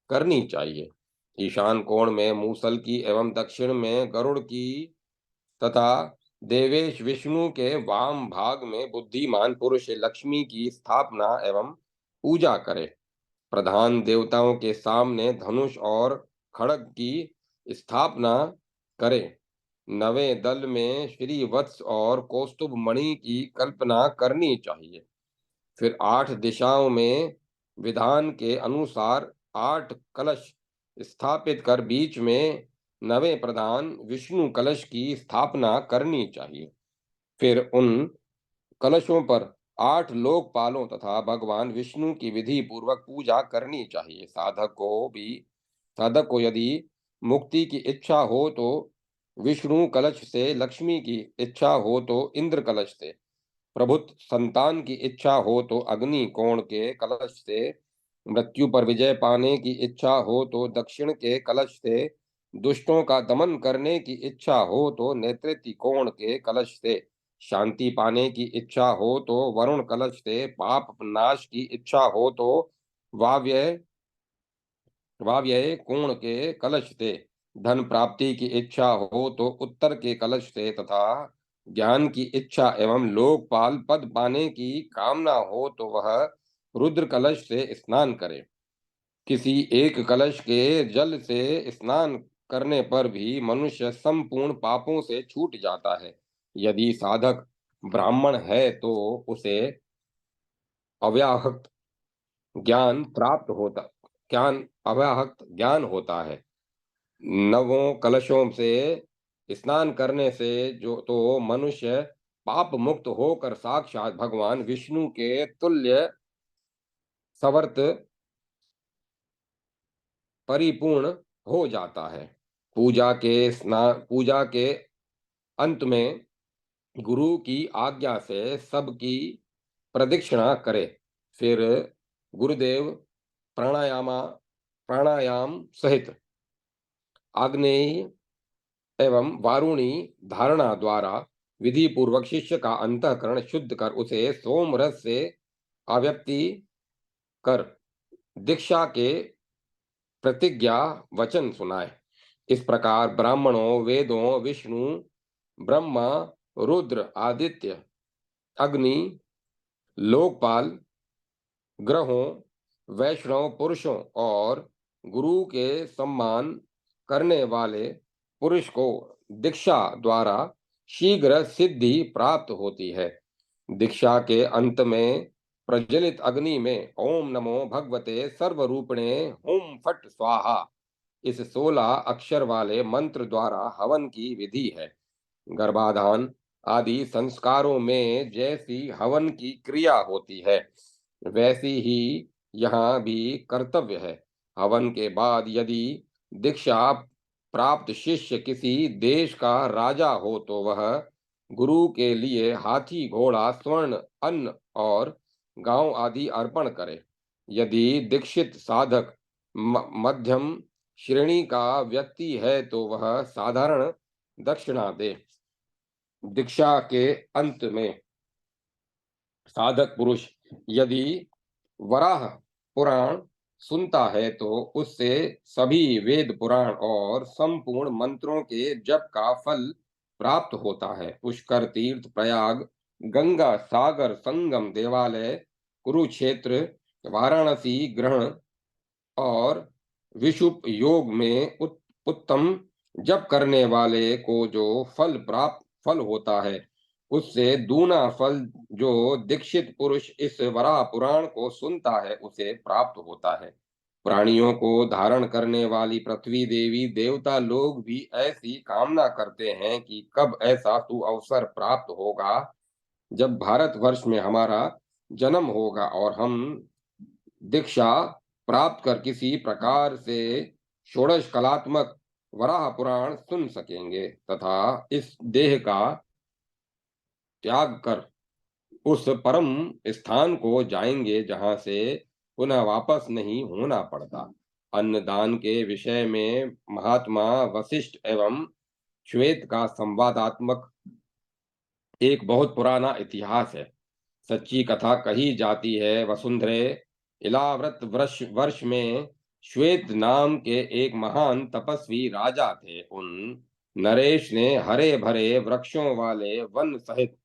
करनी चाहिए। ईशान कोण में मूसल की एवं दक्षिण में गरुड़ की तथा देवेश विष्णु के वाम भाग में बुद्धिमान पुरुष लक्ष्मी की स्थापना एवं पूजा करे। प्रधान देवताओं के सामने धनुष और खड्ग की स्थापना करे। नवें दल में श्री वत्स और कौस्तुभ मणि की कल्पना करनी चाहिए। फिर 8 दिशाओं में विधान के अनुसार 8 कलश स्थापित कर बीच में नवे प्रधान विष्णु कलश की स्थापना करनी चाहिए। फिर उन कलशों पर 8 लोकपालों तथा भगवान विष्णु की विधि पूर्वक पूजा करनी चाहिए। साधक को यदि मुक्ति की इच्छा हो तो विष्णु कलश से, लक्ष्मी की इच्छा हो तो इंद्र कलश से, प्रभुत संतान की इच्छा हो तो अग्नि कोण के कलश से, मृत्यु पर विजय पाने की इच्छा हो तो दक्षिण के कलश से, दुष्टों का दमन करने की इच्छा हो तो नेत्रति कोण के कलश से, शांति पाने की इच्छा हो तो वरुण कलश से, पाप नाश की इच्छा हो तो वाव्य वाव्य कोण के कलश से, धन प्राप्ति की इच्छा हो तो उत्तर के कलश से तथा ज्ञान की इच्छा एवं लोकपाल पद पाने की कामना हो तो वह रुद्र कलश से स्नान करे। किसी एक कलश के जल से स्नान करने पर भी मनुष्य संपूर्ण पापों से छूट जाता है। यदि साधक ब्राह्मण है तो उसे अव्याहत ज्ञान होता है। नवों कलशों से स्नान करने से जो तो मनुष्य पाप मुक्त होकर साक्षात भगवान विष्णु के तुल्य सवर्त परिपूर्ण हो जाता है। पूजा के अंत में गुरु की आज्ञा से सबकी प्रदक्षिणा करे। फिर गुरुदेव प्राणायाम सहित आग्नेय एवं वारुणी धारणा द्वारा विधि पूर्वक शिष्य का अंतःकरण शुद्ध कर उसे सोम रस से आव्यक्ति कर दीक्षा के प्रतिज्ञा वचन सुनाए। इस प्रकार ब्राह्मणों, वेदों, विष्णु, ब्रह्मा, रुद्र, आदित्य, अग्नि, लोकपाल, ग्रहों, वैष्णव पुरुषों और गुरु के सम्मान करने वाले पुरुष को दीक्षा द्वारा शीघ्र सिद्धि प्राप्त होती है। दीक्षा के अंत में प्रज्वलित अग्नि में ओम नमो भगवते सर्वरूपणे हुम फट स्वाहा इस 16 अक्षर वाले मंत्र द्वारा हवन की विधि है। गर्भाधान आदि संस्कारों में जैसी हवन की क्रिया होती है वैसी ही यहाँ भी कर्तव्य है। हवन के बाद यदि दीक्षा प्राप्त शिष्य किसी देश का राजा हो तो वह गुरु के लिए हाथी, घोड़ा, स्वर्ण, अन्न और गांव आदि अर्पण करे। यदि दीक्षित साधक मध्यम श्रेणी का व्यक्ति है तो वह साधारण दक्षिणा दे। दीक्षा के अंत में साधक पुरुष यदि वराह पुराण सुनता है तो उससे सभी वेद पुराण और संपूर्ण मंत्रों के जप का फल प्राप्त होता है। पुष्कर तीर्थ, प्रयाग, गंगा सागर संगम, देवालय, कुरुक्षेत्र, वाराणसी ग्रहण और विशुप योग में उत्तम जप करने वाले को जो फल होता है, उससे दूना फल जो दीक्षित पुरुष इस वराह पुराण को सुनता है उसे प्राप्त होता है। प्राणियों को धारण करने वाली पृथ्वी देवी, देवता लोग भी ऐसी कामना करते हैं कि कब ऐसा सुअवसर प्राप्त होगा जब भारतवर्ष में हमारा जन्म होगा और हम दीक्षा प्राप्त कर किसी प्रकार से षोडश कलात्मक वराह पुराण सुन सकेंगे तथा इस देह का त्याग कर उस परम स्थान को जाएंगे जहां से पुनः वापस नहीं होना पड़ता। अन्नदान के विषय में महात्मा वशिष्ठ एवं श्वेत का संवादात्मक एक बहुत पुराना इतिहास है। सच्ची कथा कही जाती है। वसुंधरे इलाव्रत वर्ष में श्वेत नाम के एक महान तपस्वी राजा थे। उन नरेश ने हरे भरे वृक्षों वाले वन सहित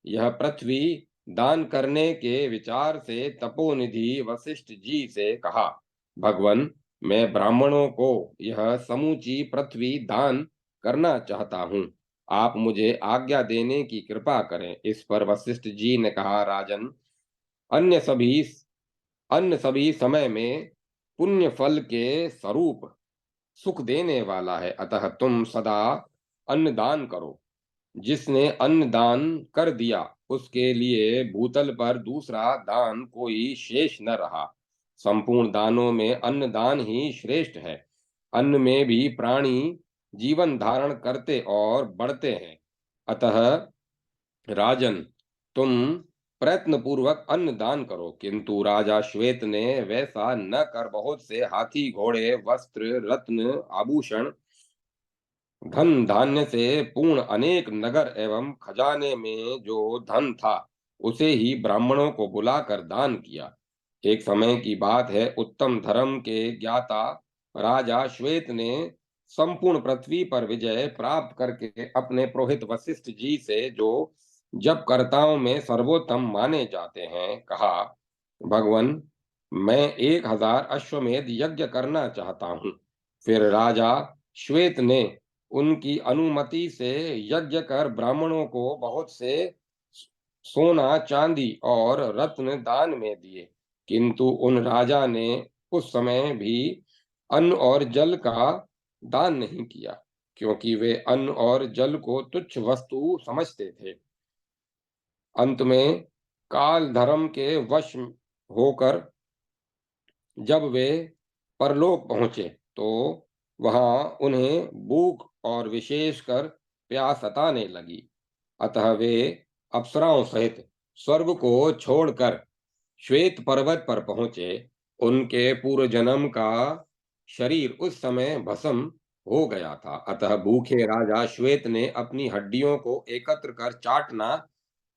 यह पृथ्वी दान करने के विचार से तपोनिधि वशिष्ठ जी से कहा, भगवन, मैं ब्राह्मणों को यह समूची पृथ्वी दान करना चाहता हूँ। आप मुझे आज्ञा देने की कृपा करें। इस पर वशिष्ठ जी ने कहा, राजन, अन्य सभी अन्न सभी समय में पुण्य फल के स्वरूप सुख देने वाला है, अतः तुम सदा अन्न दान करो। जिसने अन्न दान कर दिया उसके लिए भूतल पर दूसरा दान कोई शेष न रहा। संपूर्ण दानों में अन्न दान ही श्रेष्ठ है। अन्न में भी प्राणी जीवन धारण करते और बढ़ते हैं। अतः राजन, तुम प्रयत्न पूर्वक अन्न दान करो। किंतु राजा श्वेत ने वैसा न कर बहुत से हाथी, घोड़े, वस्त्र, रत्न, आभूषण, धन धान्य से पूर्ण अनेक नगर एवं खजाने में जो धन था उसे ही ब्राह्मणों को बुलाकर दान किया। एक समय की बात है, उत्तम धर्म के ज्ञाता राजा श्वेत ने संपूर्ण पृथ्वी पर विजय प्राप्त करके अपने पुरोहित वशिष्ठ जी से, जो जपकर्ताओं में सर्वोत्तम माने जाते हैं, कहा, भगवन, मैं 1000 अश्वमेध यज्ञ करना चाहता हूँ। फिर राजा श्वेत ने उनकी अनुमति से यज्ञ कर ब्राह्मणों को बहुत से सोना, चांदी और रत्न दान में दिए। किंतु उन राजा ने उस समय भी अन्न और जल का दान नहीं किया, क्योंकि वे अन्न और जल को तुच्छ वस्तु समझते थे। अंत में काल धर्म के वश होकर जब वे परलोक पहुंचे तो वहां उन्हें भूख और विशेषकर प्यास सताने लगी। अतः वे अप्सराओं सहित स्वर्ग को छोड़कर श्वेत पर्वत पर पहुंचे। उनके पूर्व जन्म का शरीर उस समय भस्म हो गया था। अतः भूखे राजा श्वेत ने अपनी हड्डियों को एकत्र कर चाटना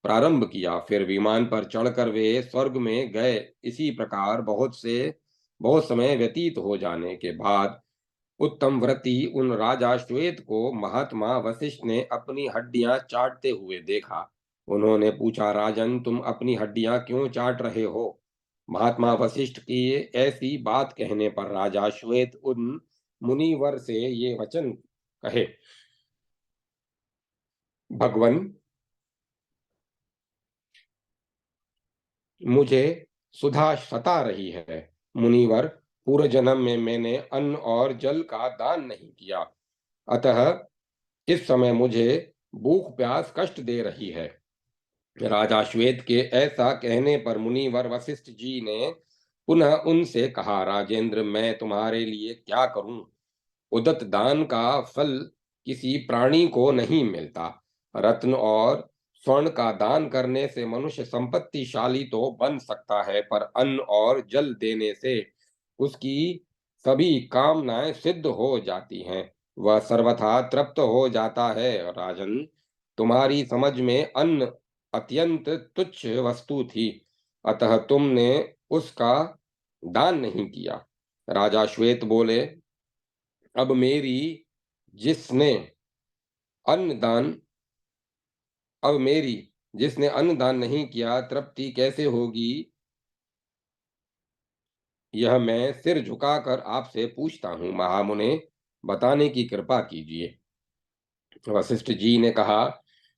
प्रारंभ किया। फिर विमान पर चढ़कर वे स्वर्ग में गए। इसी प्रकार बहुत समय व्यतीत हो जाने के बाद उत्तम व्रती उन राजा श्वेत को महात्मा वशिष्ठ ने अपनी हड्डियां चाटते हुए देखा। उन्होंने पूछा, राजन, तुम अपनी हड्डियां क्यों चाट रहे हो? महात्मा वशिष्ठ की ऐसी बात कहने पर राजा श्वेत उन मुनिवर से ये वचन कहे, भगवन, मुझे सुधा सता रही है। मुनिवर, पूर्व जन्म में मैंने अन्न और जल का दान नहीं किया, अतः इस समय मुझे भूख प्यास कष्ट दे रही है। राजा श्वेत के ऐसा कहने पर मुनिवर वशिष्ठ जी ने पुनः उनसे कहा, राजेंद्र, मैं तुम्हारे लिए क्या करूं? उदत दान का फल किसी प्राणी को नहीं मिलता। रत्न और स्वर्ण का दान करने से मनुष्य संपत्तिशाली तो बन सकता है, पर अन्न और जल देने से उसकी सभी कामनाएं सिद्ध हो जाती हैं। वह सर्वथा तृप्त हो जाता है। राजन, तुम्हारी समझ में अन्न अत्यंत तुच्छ वस्तु थी, अतः तुमने उसका दान नहीं किया। राजा श्वेत बोले, अब मेरी जिसने अन्न दान अब मेरी जिसने अन्न दान नहीं किया तृप्ति कैसे होगी, यह मैं सिर झुकाकर आपसे पूछता हूँ। महामुने, बताने की कृपा कीजिए। वशिष्ठ जी ने कहा,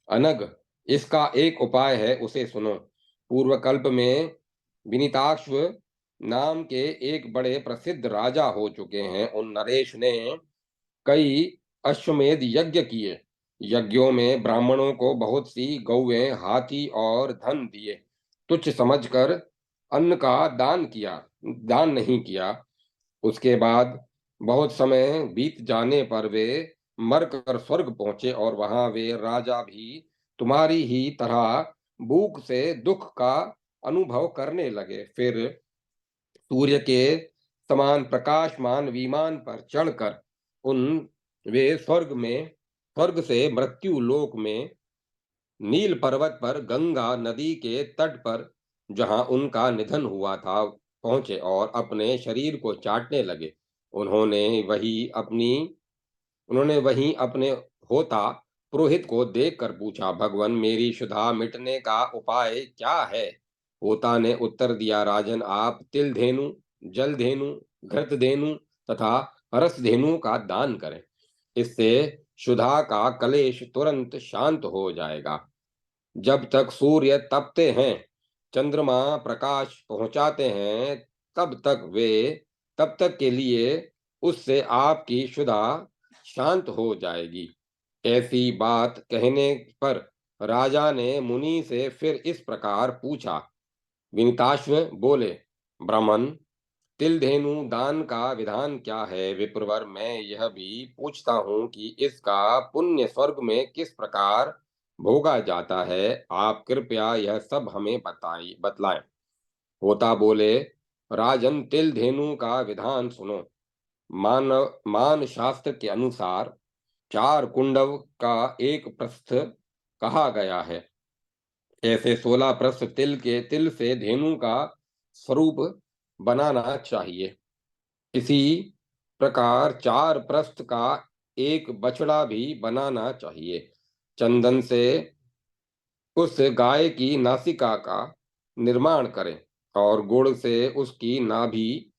अनग, इसका एक उपाय है, उसे सुनो। पूर्व कल्प में विनीताक्ष नाम के एक बड़े प्रसिद्ध राजा हो चुके हैं। उन नरेश ने कई अश्वमेध यज्ञ किए। यज्ञों में ब्राह्मणों को बहुत सी गौएं, हाथी और धन दिए। तुच्छ समझकर अन्न का दान नहीं किया। उसके बाद बहुत समय बीत जाने पर वे मरकर स्वर्ग पहुंचे और वहां वे राजा भी तुम्हारी ही तरह भूख से दुख का अनुभव करने लगे। फिर सूर्य के समान प्रकाशमान विमान पर चढ़कर उन वे स्वर्ग से मृत्यु लोक में नील पर्वत पर गंगा नदी के तट पर जहां उनका निधन हुआ था पहुंचे और अपने शरीर को चाटने लगे। उन्होंने वही अपनी उन्होंने वहीं अपने होता पुरोहित को देखकर पूछा, भगवान, मेरी क्षुधा मिटने का उपाय क्या है? होता ने उत्तर दिया, राजन, आप तिल धेनु, जल धेनु, घृत धेनु तथा रस धेनु का दान करें। इससे क्षुधा का कलेश तुरंत शांत हो जाएगा। जब तक सूर्य तपते हैं, चंद्रमा प्रकाश पहुंचाते हैं, तब तक के लिए उससे आपकी क्षुधा शांत हो जाएगी। ऐसी बात कहने पर राजा ने मुनि से फिर इस प्रकार पूछा। विनीताश्व बोले, ब्राह्मण, तिल धेनु दान का विधान क्या है? विप्रवर, मैं यह भी पूछता हूँ कि इसका पुण्य स्वर्ग में किस प्रकार भोगा जाता है। आप कृपया यह सब हमें बतलाएं। होता बोले, राजन, तिल धेनु का विधान सुनो। मान शास्त्र के अनुसार 4 कुंडव का एक प्रस्थ कहा गया है। ऐसे 16 प्रस्थ तिल से धेनु का स्वरूप बनाना चाहिए। इसी प्रकार 4 प्रस्थ का एक बछड़ा भी बनाना चाहिए। चंदन से उस गाय की नासिका का निर्माण करें और गुड़ से उसकी नाभि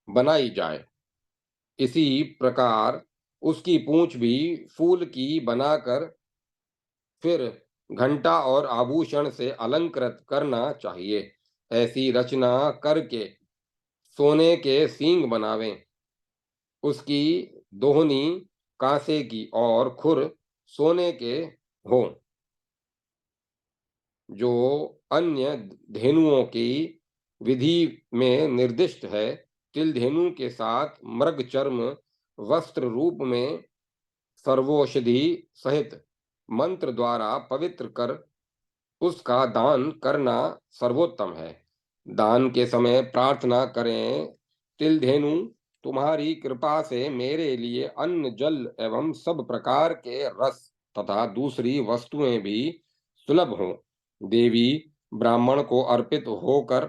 बनाई जाए। इसी प्रकार उसकी पूंछ भी फूल की बनाकर फिर घंटा और आभूषण से अलंकृत करना चाहिए। ऐसी रचना करके सोने के सींग बनावें। उसकी दोहनी कांसे की और खुर सोने के हों। जो अन्य धेनुओं की विधि में निर्दिष्ट है, तिल धेनु के साथ मृग चर्म वस्त्र रूप में सर्वौषधि सहित मंत्र द्वारा पवित्र कर उसका दान करना सर्वोत्तम है। दान के समय प्रार्थना करें, तिल धेनु, तुम्हारी कृपा से मेरे लिए अन्न, जल एवं सब प्रकार के रस तथा दूसरी वस्तुएं भी सुलभ हों। देवी, ब्राह्मण को अर्पित होकर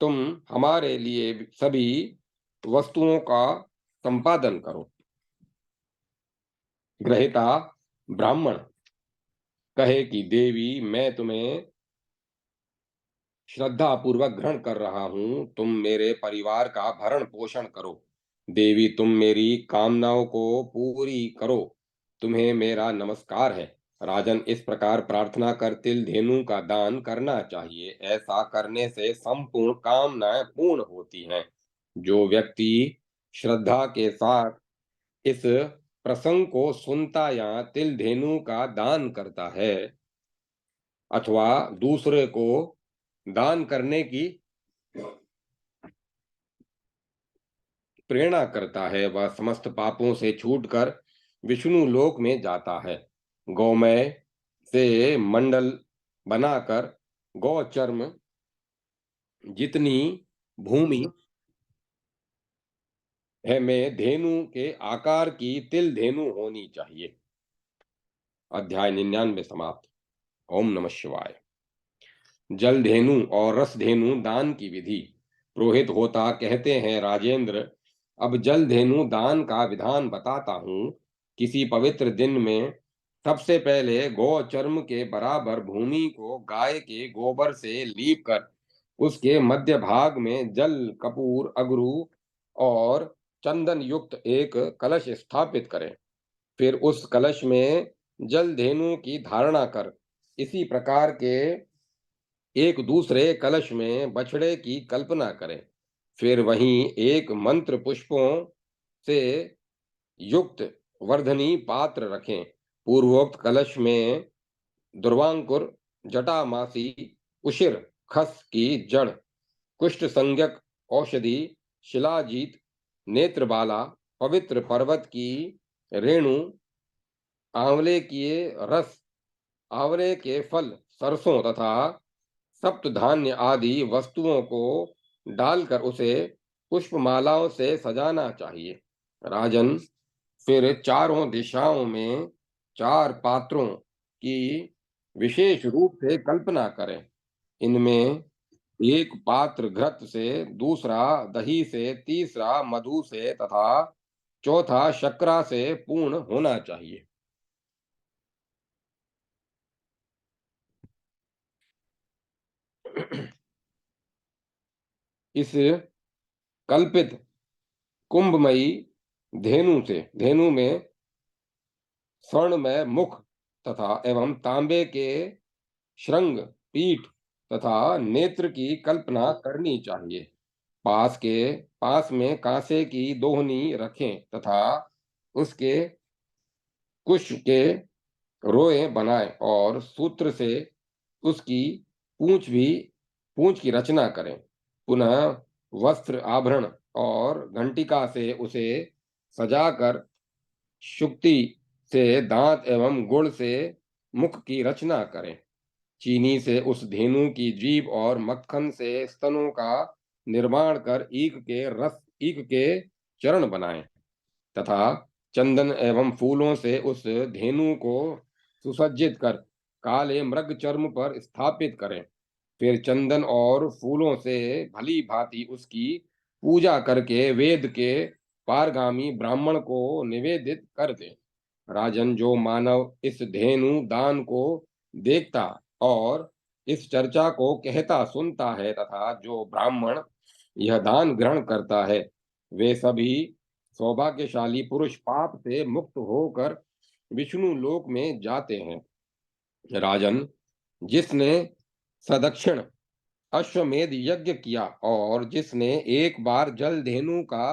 तुम हमारे लिए सभी वस्तुओं का संपादन करो। ग्रहिता ब्राह्मण कहे कि देवी, मैं तुम्हें श्रद्धा पूर्वक ग्रहण कर रहा हूं। तुम मेरे परिवार का भरण पोषण करो। देवी, तुम मेरी कामनाओं को पूरी करो। तुम्हें मेरा नमस्कार है। राजन, इस प्रकार प्रार्थना कर तिल धेनु का दान करना चाहिए। ऐसा करने से संपूर्ण कामनाएं पूर्ण होती हैं। जो व्यक्ति श्रद्धा के साथ इस प्रसंग को सुनता या तिल धेनु का दान करता है अथवा दूसरे को दान करने की प्रेरणा करता है, वह समस्त पापों से छूटकर विष्णु लोक में जाता है। गौमय से मंडल बनाकर गौ चर्म जितनी भूमि में धेनु के आकार की तिल धेनु होनी चाहिए। अध्याय 99 समाप्त। ओम नमः शिवाय। जल धेनु और रस धेनु दान की विधि। पुरोहित होता कहते हैं, राजेंद्र, अब जल धेनु दान का विधान बताता हूँ। किसी पवित्र दिन में सबसे पहले गौ चर्म के बराबर भूमि को गाय के गोबर से लीप कर उसके मध्य भाग में जल, कपूर, अगरू और चंदन युक्त एक कलश स्थापित करें। फिर उस कलश में जल धेनु की धारणा कर इसी प्रकार के एक दूसरे कलश में बछड़े की कल्पना करें। फिर वहीं एक मंत्र पुष्पों से युक्त वर्धनी पात्र रखें। पूर्वोक्त कलश में दुर्वांकुर, जटामासी, उशिर, खस की जड़, कुष्ठ संज्ञक औषधि, शिलाजीत, नेत्रबाला, पवित्र पर्वत की रेणु, आंवले की रस, आंवले के फल, सरसों तथा सप्त धान्य आदि वस्तुओं को डालकर उसे पुष्पमालाओं से सजाना चाहिए। राजन, फिर चारों दिशाओं में चार पात्रों की विशेष रूप से कल्पना करें। इनमें एक पात्र घृत से, दूसरा दही से, तीसरा मधु से तथा चौथा शर्करा से पूर्ण होना चाहिए। इस कल्पित कुंभमयी धेनु में स्वर्णमय मुख तथा एवं तांबे के श्रृंग, पीठ तथा नेत्र की कल्पना करनी चाहिए। पास में कांसे की दोहनी रखें तथा उसके कुश के रोए बनाएं और सूत्र से उसकी पूंछ भी पूंछ की रचना करें। पुनः वस्त्र, आभरण और घंटिका से उसे सजाकर शुक्ति से दांत एवं गुण से मुख की रचना करें। चीनी से उस धेनु की जीभ और मक्खन से स्तनों का निर्माण कर ईख के चरण बनाएं तथा चंदन एवं फूलों से उस धेनु को सुसज्जित कर काले मृग चर्म पर स्थापित करें। फिर चंदन और फूलों से भली भांति उसकी पूजा करके वेद के पारगामी ब्राह्मण को निवेदित कर दे। राजन, जो मानव इस धेनु दान को देखता और इस चर्चा को कहता सुनता है तथा जो ब्राह्मण यह दान ग्रहण करता है, वे सभी सौभाग्यशाली पुरुष पाप से मुक्त होकर विष्णु लोक में जाते हैं। राजन, जिसने सदक्षिण अश्वमेध यज्ञ किया और जिसने एक बार जल धेनु का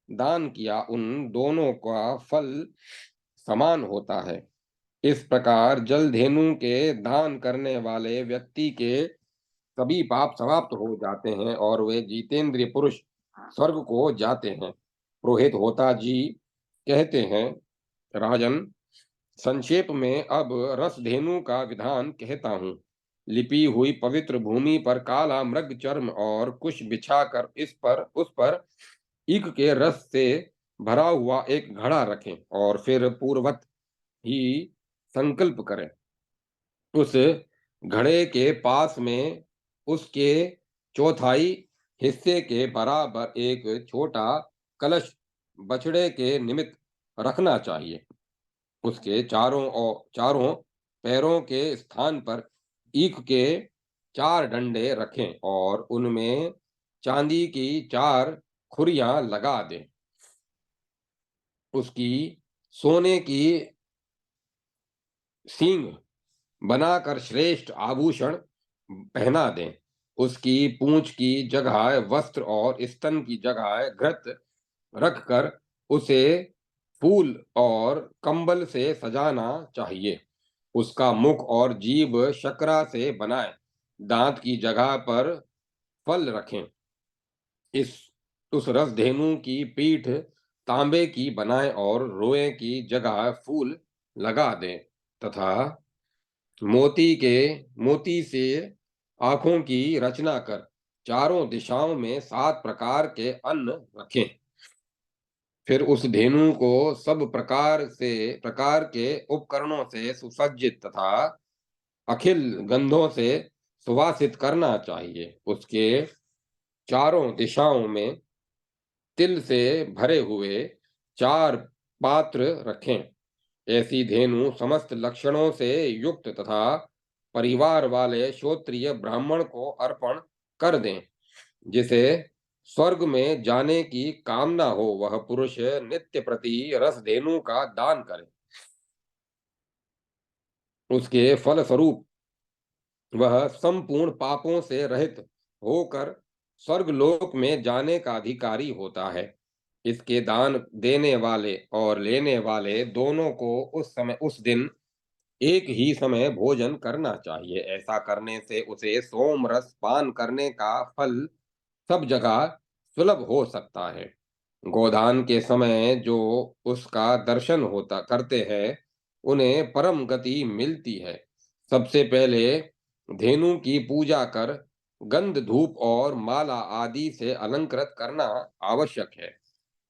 दान किया, उन दोनों का फल समान होता है। इस प्रकार जल धेनु के दान करने वाले व्यक्ति के सभी पाप समाप्त हो जाते हैं और वे जीतेंद्रिय पुरुष स्वर्ग को जाते हैं। पुरोहित होता जी कहते हैं, राजन, संक्षेप में अब रसधेनु का विधान कहता हूँ। लिपि हुई पवित्र भूमि पर काला मृग चर्म और कुश बिछाकर उस पर ईख के रस से भरा हुआ एक घड़ा रखें और फिर पूर्वत ही संकल्प करें। उस घड़े के पास में उसके चौथाई हिस्से के बराबर एक छोटा कलश बछड़े के निमित्त रखना चाहिए। उसके चारों पैरों के स्थान पर ईख के चार डंडे रखें और उनमें चांदी की चार खुरियां लगा दें। उसकी सोने की सींग बनाकर श्रेष्ठ आभूषण पहना दें। उसकी पूंछ की जगह वस्त्र और स्तन की जगह घृत रखकर उसे फूल और कंबल से सजाना चाहिए। उसका मुख और जीभ शर्करा से बनाएं। दांत की जगह पर फल रखें। इस उस रसधेनु की पीठ तांबे की बनाएं और रोए की जगह फूल लगा दें तथा मोती से आंखों की रचना कर चारों दिशाओं में 7 प्रकार के अन्न रखें। फिर उस धेनु को सब प्रकार के उपकरणों से सुसज्जित तथा अखिल गंधों से सुवासित करना चाहिए। उसके चारों दिशाओं में तिल से भरे हुए 4 पात्र रखें। ऐसी धेनु समस्त लक्षणों से युक्त तथा परिवार वाले श्रोत्रिय ब्राह्मण को अर्पण कर दें। जिसे स्वर्ग में जाने की कामना हो, वह पुरुष नित्य प्रति रस धेनु का दान करे। उसके फल स्वरूप वह संपूर्ण पापों से रहित होकर स्वर्गलोक में जाने का अधिकारी होता है। इसके दान देने वाले और लेने वाले दोनों को उस दिन एक ही समय भोजन करना चाहिए। ऐसा करने से उसे सोम रस पान करने का फल सब जगह सुलभ हो सकता है। गोदान के समय जो उसका दर्शन होता करते हैं, उन्हें परम गति मिलती है। सबसे पहले धेनु की पूजा कर गंध धूप और माला आदि से अलंकृत करना आवश्यक है।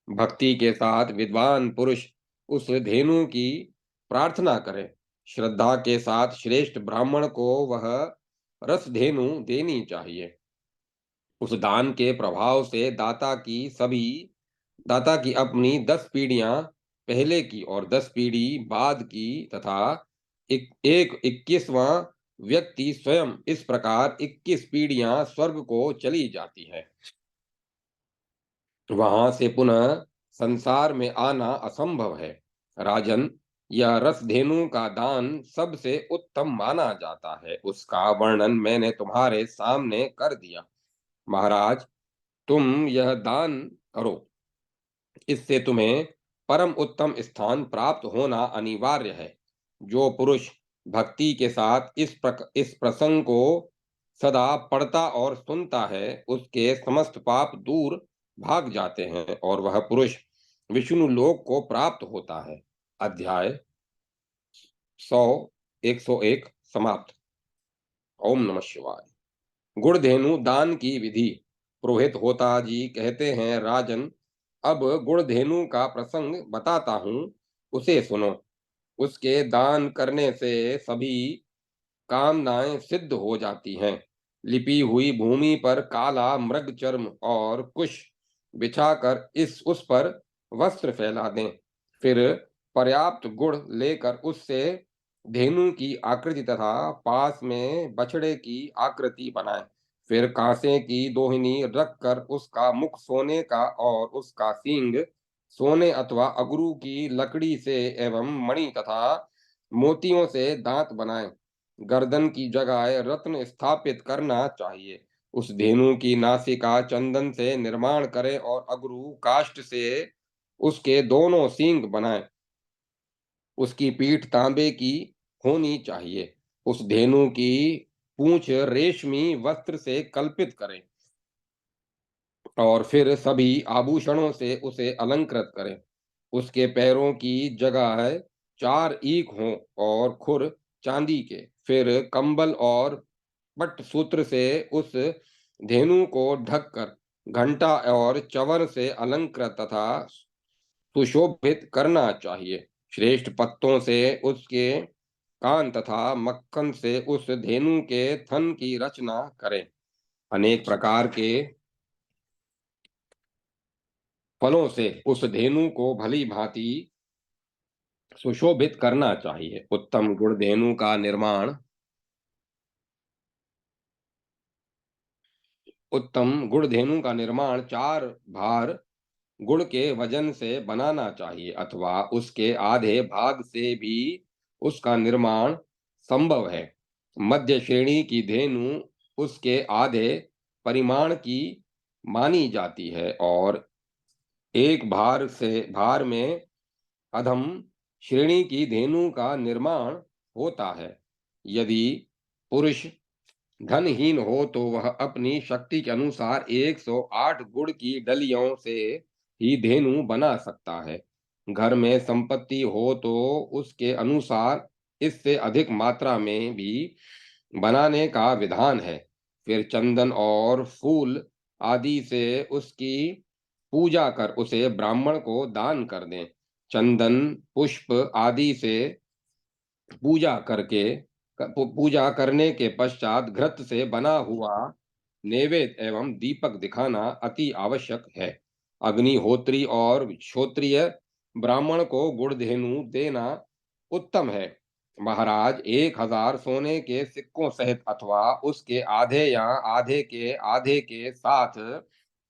भक्ति के साथ विद्वान पुरुष उस धेनु की प्रार्थना करे। श्रद्धा के साथ श्रेष्ठ ब्राह्मण को वह रस धेनु देनी चाहिए। उस दान के प्रभाव से दाता की अपनी 10 पीढ़ियां पहले की और 10 पीढ़ी बाद की तथा एक 21वां व्यक्ति स्वयं, इस प्रकार 21 पीढ़ियां स्वर्ग को चली जाती है। वहां से पुनः संसार में आना असंभव है। राजन, यह रसधेनु का दान सबसे उत्तम माना जाता है। उसका वर्णन मैंने तुम्हारे सामने कर दिया। महाराज, तुम यह दान करो। इससे तुम्हें परम उत्तम स्थान प्राप्त होना अनिवार्य है। जो पुरुष भक्ति के साथ इस प्रसंग को सदा पढ़ता और सुनता है, उसके समस्त पाप दूर भाग जाते हैं और वह पुरुष विष्णु लोक को प्राप्त होता है। अध्याय 100 101 समाप्त। ओम नमः शिवाय। गुणधेनु दान की विधि। पुरोहित होता जी कहते हैं, राजन, अब गुणधेनु का प्रसंग बताता हूं, उसे सुनो। उसके दान करने से सभी कामनाएं सिद्ध हो जाती हैं। लिपी हुई भूमि पर काला मृग चर्म और कुश बिछाकर उस पर वस्त्र फैला दें। फिर पर्याप्त गुड़ लेकर उससे धेनु की आकृति तथा पास में बछड़े की आकृति बनाएं। फिर कांसे की दोहिनी रखकर उसका मुख सोने का और उसका सींग सोने अथवा अगरू की लकड़ी से एवं मणि तथा मोतियों से दांत बनाएं। गर्दन की जगह रत्न स्थापित करना चाहिए। उस धेनु की नासिका चंदन से निर्माण करें और अगरू काष्ठ से उसके दोनों सींग बनाएं। उसकी पीठ तांबे की होनी चाहिए। उस धेनु की पूंछ रेशमी वस्त्र से कल्पित करें और फिर सभी आभूषणों से उसे अलंकृत करें। उसके पैरों की जगह 4 ईख हों और खुर चांदी के। फिर कंबल और पट सूत्र से उस धेनु को ढककर घंटा और चवर से अलंकृत तथा सुशोभित करना चाहिए। श्रेष्ठ पत्तों से उसके कान तथा मक्खन से उस धेनु के थन की रचना करें। अनेक प्रकार के फलों से उस धेनु को भली भांति सुशोभित करना चाहिए। उत्तम गुड़ धेनु का निर्माण 4 भार गुड़ के वजन से बनाना चाहिए अथवा उसके आधे भाग से भी उसका निर्माण संभव है। मध्य श्रेणी की धेनु उसके आधे परिमाण की मानी जाती है और एक भार में अधम श्रेणी की धेनु का निर्माण होता है। यदि पुरुष धनहीन हो तो वह अपनी शक्ति के अनुसार 108 गुड़ की डलियों से ही धेनु बना सकता है। घर में संपत्ति हो तो उसके अनुसार इससे अधिक मात्रा में भी बनाने का विधान है। फिर चंदन और फूल आदि से उसकी पूजा कर उसे ब्राह्मण को दान कर दें। चंदन, पुष्प आदि से पूजा करने के पश्चात घृत से बना हुआ नैवेद्य एवं दीपक दिखाना अति आवश्यक है। अग्निहोत्री और क्षोत्रिय ब्राह्मण को गुड़धेनु देना उत्तम है। महाराज, 1000 सोने के सिक्कों सहित अथवा उसके आधे या आधे के साथ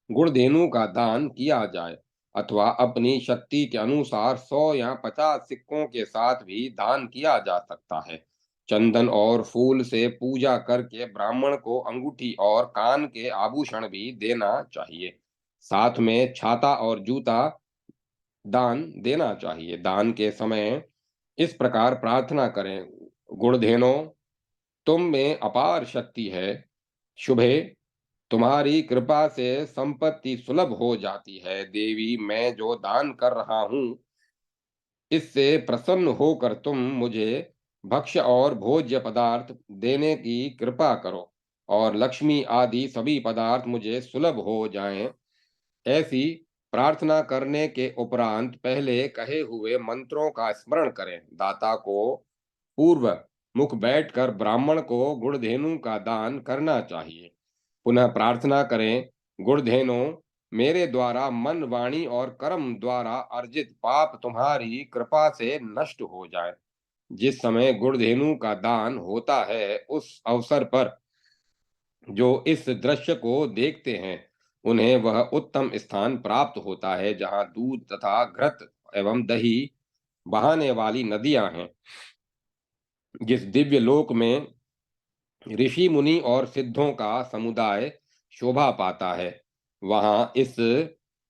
गुड़धेनु का दान किया जाए, अथवा अपनी शक्ति के अनुसार 100 या 50 सिक्कों के साथ भी दान किया जा सकता है। चंदन और फूल से पूजा करके ब्राह्मण को अंगूठी और कान के आभूषण भी देना चाहिए। साथ में छाता और जूता दान देना चाहिए। दान के समय इस प्रकार प्रार्थना करें: गुणधेनो, तुम में अपार शक्ति है। शुभे, तुम्हारी कृपा से संपत्ति सुलभ हो जाती है। देवी, मैं जो दान कर रहा हूं, इससे प्रसन्न होकर तुम मुझे भक्ष्य और भोज्य पदार्थ देने की कृपा करो, और लक्ष्मी आदि सभी पदार्थ मुझे सुलभ हो जाएं। ऐसी प्रार्थना करने के उपरांत पहले कहे हुए मंत्रों का स्मरण करें। दाता को पूर्व मुख बैठकर ब्राह्मण को गुड़धेनु का दान करना चाहिए। पुनः प्रार्थना करें: गुड़धेनो, मेरे द्वारा मन, वाणी और कर्म द्वारा अर्जित पाप तुम्हारी कृपा से नष्ट हो जाए। जिस समय गुड़धेनु का दान होता है, उस अवसर पर जो इस दृश्य को देखते हैं, उन्हें वह उत्तम स्थान प्राप्त होता है जहां दूध तथा घृत एवं दही बहाने वाली नदियां हैं। जिस दिव्य लोक में ऋषि मुनि और सिद्धों का समुदाय शोभा पाता है, वहां इस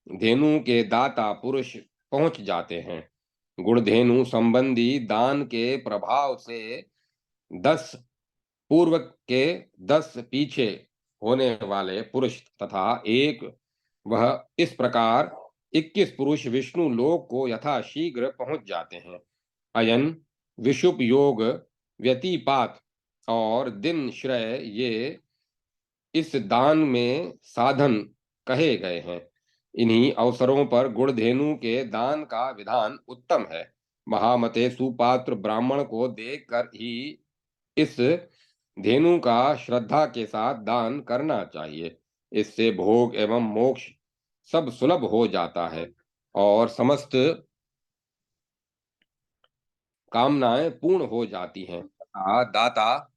धेनु के दाता पुरुष पहुंच जाते हैं। गुणधेनु संबंधी दान के प्रभाव से 10 पूर्व के 10 पीछे होने वाले पुरुष तथा एक वह इस प्रकार 21 पुरुष विष्णु लोक को यथाशीघ्र पहुंच जाते हैं। अयन, विषुप योग, व्यतिपात और दिन श्रेय ये इस दान में साधन कहे गए हैं। इन्हीं अवसरों पर गुणधेनु के दान का विधान उत्तम है। महामते, सुपात्र ब्राह्मण को देखकर ही इस धेनु का श्रद्धा के साथ दान करना चाहिए। इससे भोग एवं मोक्ष सब सुलभ हो जाता है और समस्त कामनाएं पूर्ण हो जाती हैं तथा दाता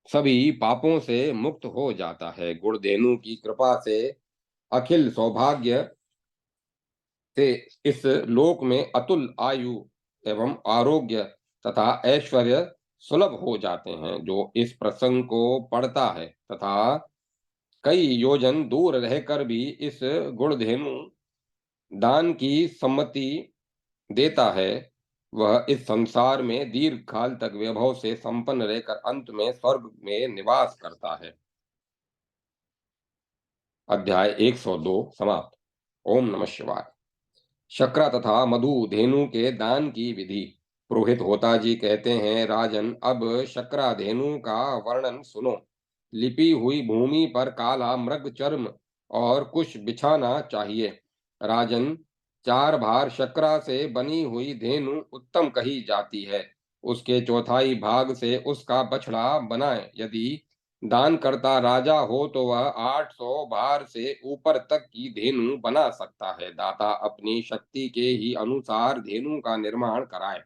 सभी पापों से मुक्त हो जाता है। गुणधेनु की कृपा से अखिल सौभाग्य से इस लोक में अतुल आयु एवं आरोग्य तथा ऐश्वर्य सुलभ हो जाते हैं। जो इस प्रसंग को पढ़ता है तथा कई योजन दूर रहकर भी इस गुणधेनु दान की सम्मति देता है, वह इस संसार में दीर्घ काल तक वैभव से संपन्न रहकर अंत में स्वर्ग में निवास करता है। अध्याय 102 समाप्त। ओम नमः शिवाय। शक्रा तथा मधु धेनु के दान की विधि। पुरोहित होता जी कहते हैं: राजन, अब शक्रा धेनु का वर्णन सुनो। लिपी हुई भूमि पर काला मृग चर्म और कुश बिछाना चाहिए। राजन, 4 भार शक्रा से बनी हुई धेनु उत्तम कही जाती है। उसके चौथाई भाग से उसका बछड़ा बनाए। यदि दान करता राजा हो तो वह 800 भार से ऊपर तक की धेनु बना सकता है। दाता अपनी शक्ति के ही अनुसार धेनु का निर्माण कराए,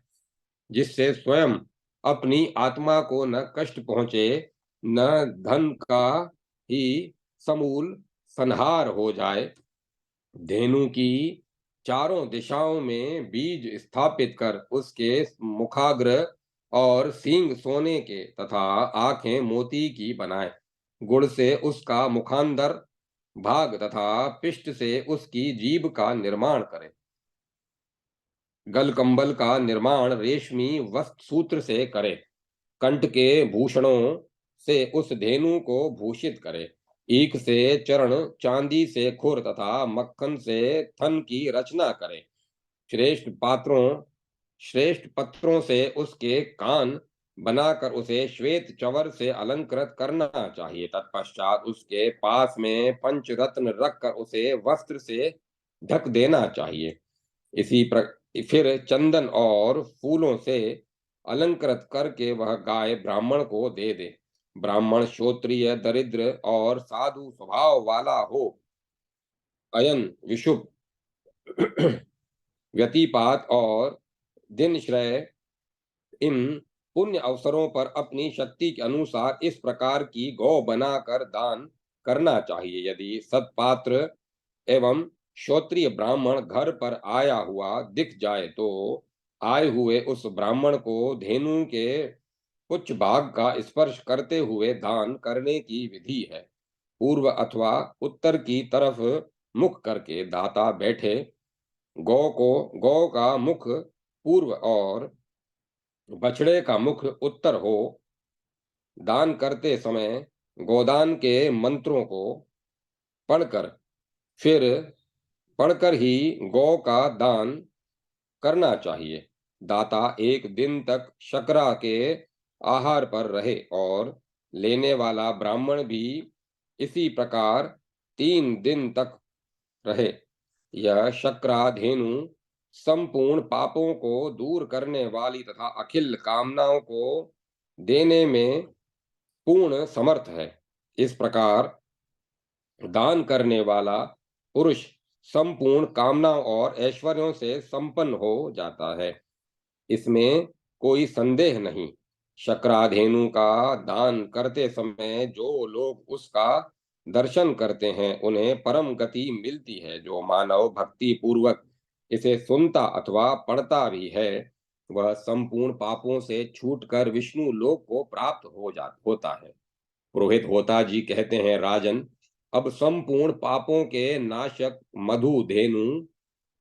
जिससे स्वयं अपनी आत्मा को न कष्ट पहुंचे, न धन का ही समूल संहार हो जाए। धेनु की चारों दिशाओं में बीज स्थापित कर उसके मुखाग्र और सींग सोने के तथा आंखें मोती की बनाए। गुड़ से उसका मुखांदर भाग तथा पिष्ट से उसकी जीभ का निर्माण करें। गल कंबल का निर्माण रेशमी वस्त्र सूत्र से करे। कंठ के भूषणों से उस धेनु को भूषित करे। ईख से चरण, चांदी से खुर तथा मक्खन से थन की रचना करे। श्रेष्ठ पत्रों से उसके कान बनाकर उसे श्वेत चवर से अलंकृत करना चाहिए। तत्पश्चात उसके पास में पंचरत्न रखकर उसे वस्त्र से ढक देना चाहिए। इसी प्र फिर चंदन और फूलों से अलंकृत करके वह गाय ब्राह्मण को दे दे। ब्राह्मण श्रोत्रिय, दरिद्र और साधु स्वभाव वाला हो। अयन विशुभ व्यतिपात और दिनश्रय इन पुण्य अवसरों पर अपनी शक्ति के अनुसार इस प्रकार की गौ बनाकर दान करना चाहिए। यदि सत्पात्र एवं श्रोत्रिय ब्राह्मण घर पर आया हुआ दिख जाए तो आए हुए उस ब्राह्मण को धेनु के उच्च भाग का स्पर्श करते हुए दान करने की विधि है। पूर्व अथवा उत्तर की तरफ मुख करके दाता बैठे। गौ का मुख पूर्व और बछड़े का मुख उत्तर हो। दान करते समय गोदान के मंत्रों को पढ़कर फिर पढ़कर ही गौ का दान करना चाहिए। दाता एक दिन तक शकरा के आहार पर रहे और लेने वाला ब्राह्मण भी इसी प्रकार 3 दिन तक रहे। यह शक्राधेनु संपूर्ण पापों को दूर करने वाली तथा अखिल कामनाओं को देने में पूर्ण समर्थ है। इस प्रकार दान करने वाला पुरुष संपूर्ण कामनाओं और ऐश्वर्यों से संपन्न हो जाता है। इसमें कोई संदेह नहीं। शक्राधेनु का दान करते समय जो लोग उसका दर्शन करते हैं उन्हें परम गति मिलती है। जो मानव भक्ति पूर्वक इसे सुनता अथवा पढ़ता भी है वह संपूर्ण पापों से छूटकर विष्णु लोक को प्राप्त होता है। पुरोहित होता जी कहते हैं, राजन, अब संपूर्ण पापों के नाशक मधु धेनु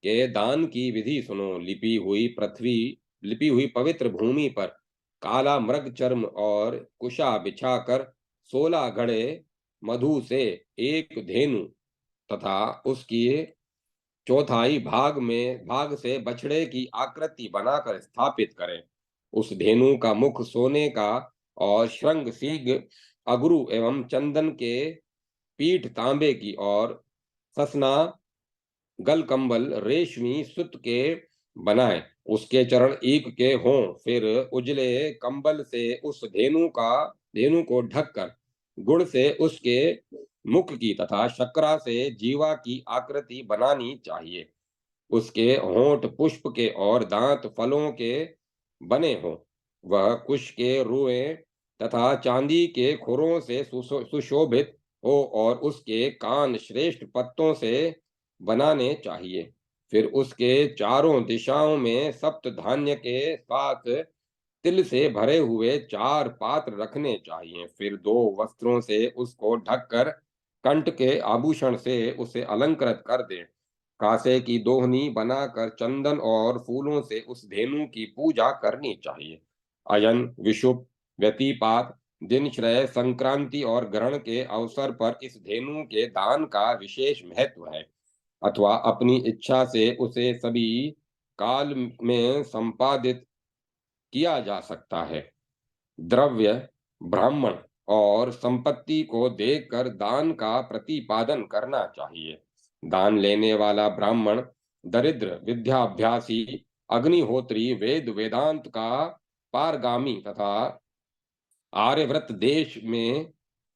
के दान की विधि सुनो। लिपी हुई पवित्र भूमि पर काला मृग चर्म और कुशा बिछाकर 16 घड़े मधु से एक धेनु तथा उसकी चौथाई भाग से बछड़े की आकृति बनाकर स्थापित करें। उस धेनु का मुख सोने का और श्रृंग सीग अगरू एवं चंदन के पीठ तांबे की और ससना गल कंबल रेशमी सुत के बनाए। उसके चरण ईख के हों। फिर उजले कंबल से उस धेनु को ढककर गुड़ से उसके मुख की तथा शक्रा से जीवा की आकृति बनानी चाहिए। उसके होंठ पुष्प के और दांत फलों के बने हों। वह कुश के रुएं तथा चांदी के खुरों से सुशोभित हो और उसके कान श्रेष्ठ पत्तों से बनाने चाहिए। फिर उसके चारों दिशाओं में सप्त धान्य के साथ तिल से भरे हुए 4 पात्र रखने चाहिए। फिर 2 वस्त्रों से उसको ढककर कंठ के आभूषण से उसे अलंकृत कर दे। कांसे की दोहनी बनाकर चंदन और फूलों से उस धेनु की पूजा करनी चाहिए। अयन विशुभ व्यतिपात दिनश्रय संक्रांति और ग्रहण के अवसर पर इस धेनु के दान का विशेष महत्व है। अथवा अपनी इच्छा से उसे सभी काल में संपादित किया जा सकता है। द्रव्य, ब्राह्मण और संपत्ति को देखकर दान का प्रतिपादन करना चाहिए। दान लेने वाला ब्राह्मण दरिद्र, विद्याभ्यासी, अग्निहोत्री, वेद वेदांत का पारगामी तथा आर्यव्रत देश में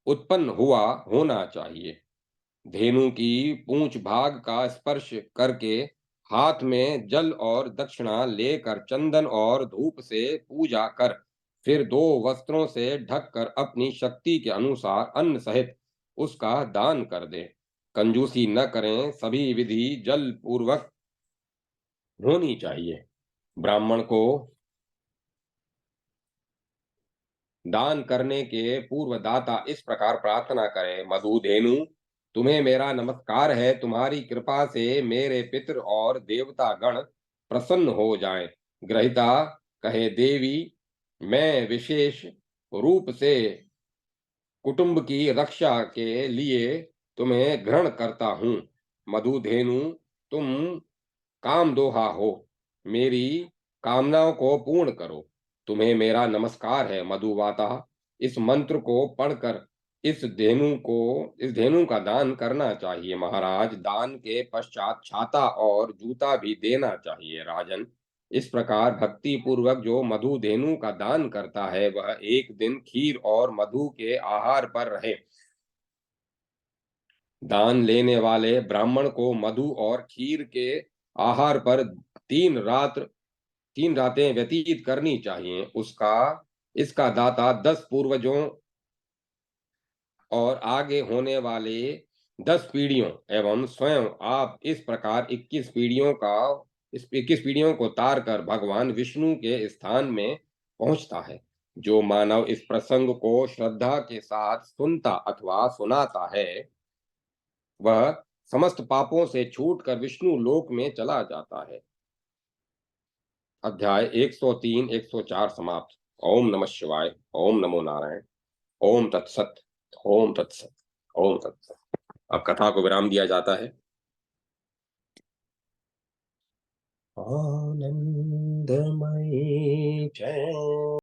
उत्पन्न हुआ होना चाहिए। धेनु की पूंछ भाग का स्पर्श करके हाथ में जल और दक्षिणा लेकर चंदन और धूप से पूजा कर फिर 2 वस्त्रों से ढककर अपनी शक्ति के अनुसार अन्न सहित उसका दान कर दे। कंजूसी न करें। सभी विधि जल पूर्वक होनी चाहिए। ब्राह्मण को दान करने के पूर्व दाता इस प्रकार प्रार्थना करे, मधु धेनु, तुम्हें मेरा नमस्कार है। तुम्हारी कृपा से मेरे पितृ और देवता गण प्रसन्न हो जाएं। ग्रहिता कहे, देवी, मैं विशेष रूप से कुटुंब की रक्षा के लिए तुम्हें ग्रहण करता हूँ। मधु धेनु, तुम कामदोहा हो। मेरी कामनाओं को पूर्ण करो। तुम्हें मेरा नमस्कार है मधुवाता। इस मंत्र को पढ़कर इस धेनु का दान करना चाहिए महाराज। दान के पश्चात छाता और जूता भी देना चाहिए राजन। इस प्रकार भक्ति पूर्वक जो मधु धेनु का दान करता है वह एक दिन खीर और मधु के आहार पर रहे। दान लेने वाले ब्राह्मण को मधु और खीर के आहार पर 3 रातें व्यतीत करनी चाहिए। उसका इसका दाता 10 पूर्वजों और आगे होने वाले 10 पीढ़ियों एवं स्वयं आप इस प्रकार 21 पीढ़ियों को तार कर भगवान विष्णु के स्थान में पहुंचता है। जो मानव इस प्रसंग को श्रद्धा के साथ सुनता अथवा सुनाता है वह समस्त पापों से छूटकर विष्णु लोक में चला जाता है। अध्याय 103 104 समाप्त। ओम नमः शिवाय। ओम नमो नारायण। ओम तत्सत। ओम तत्सत। ओम तत्सत। अब कथा को विराम दिया जाता है। आनंदमयी जय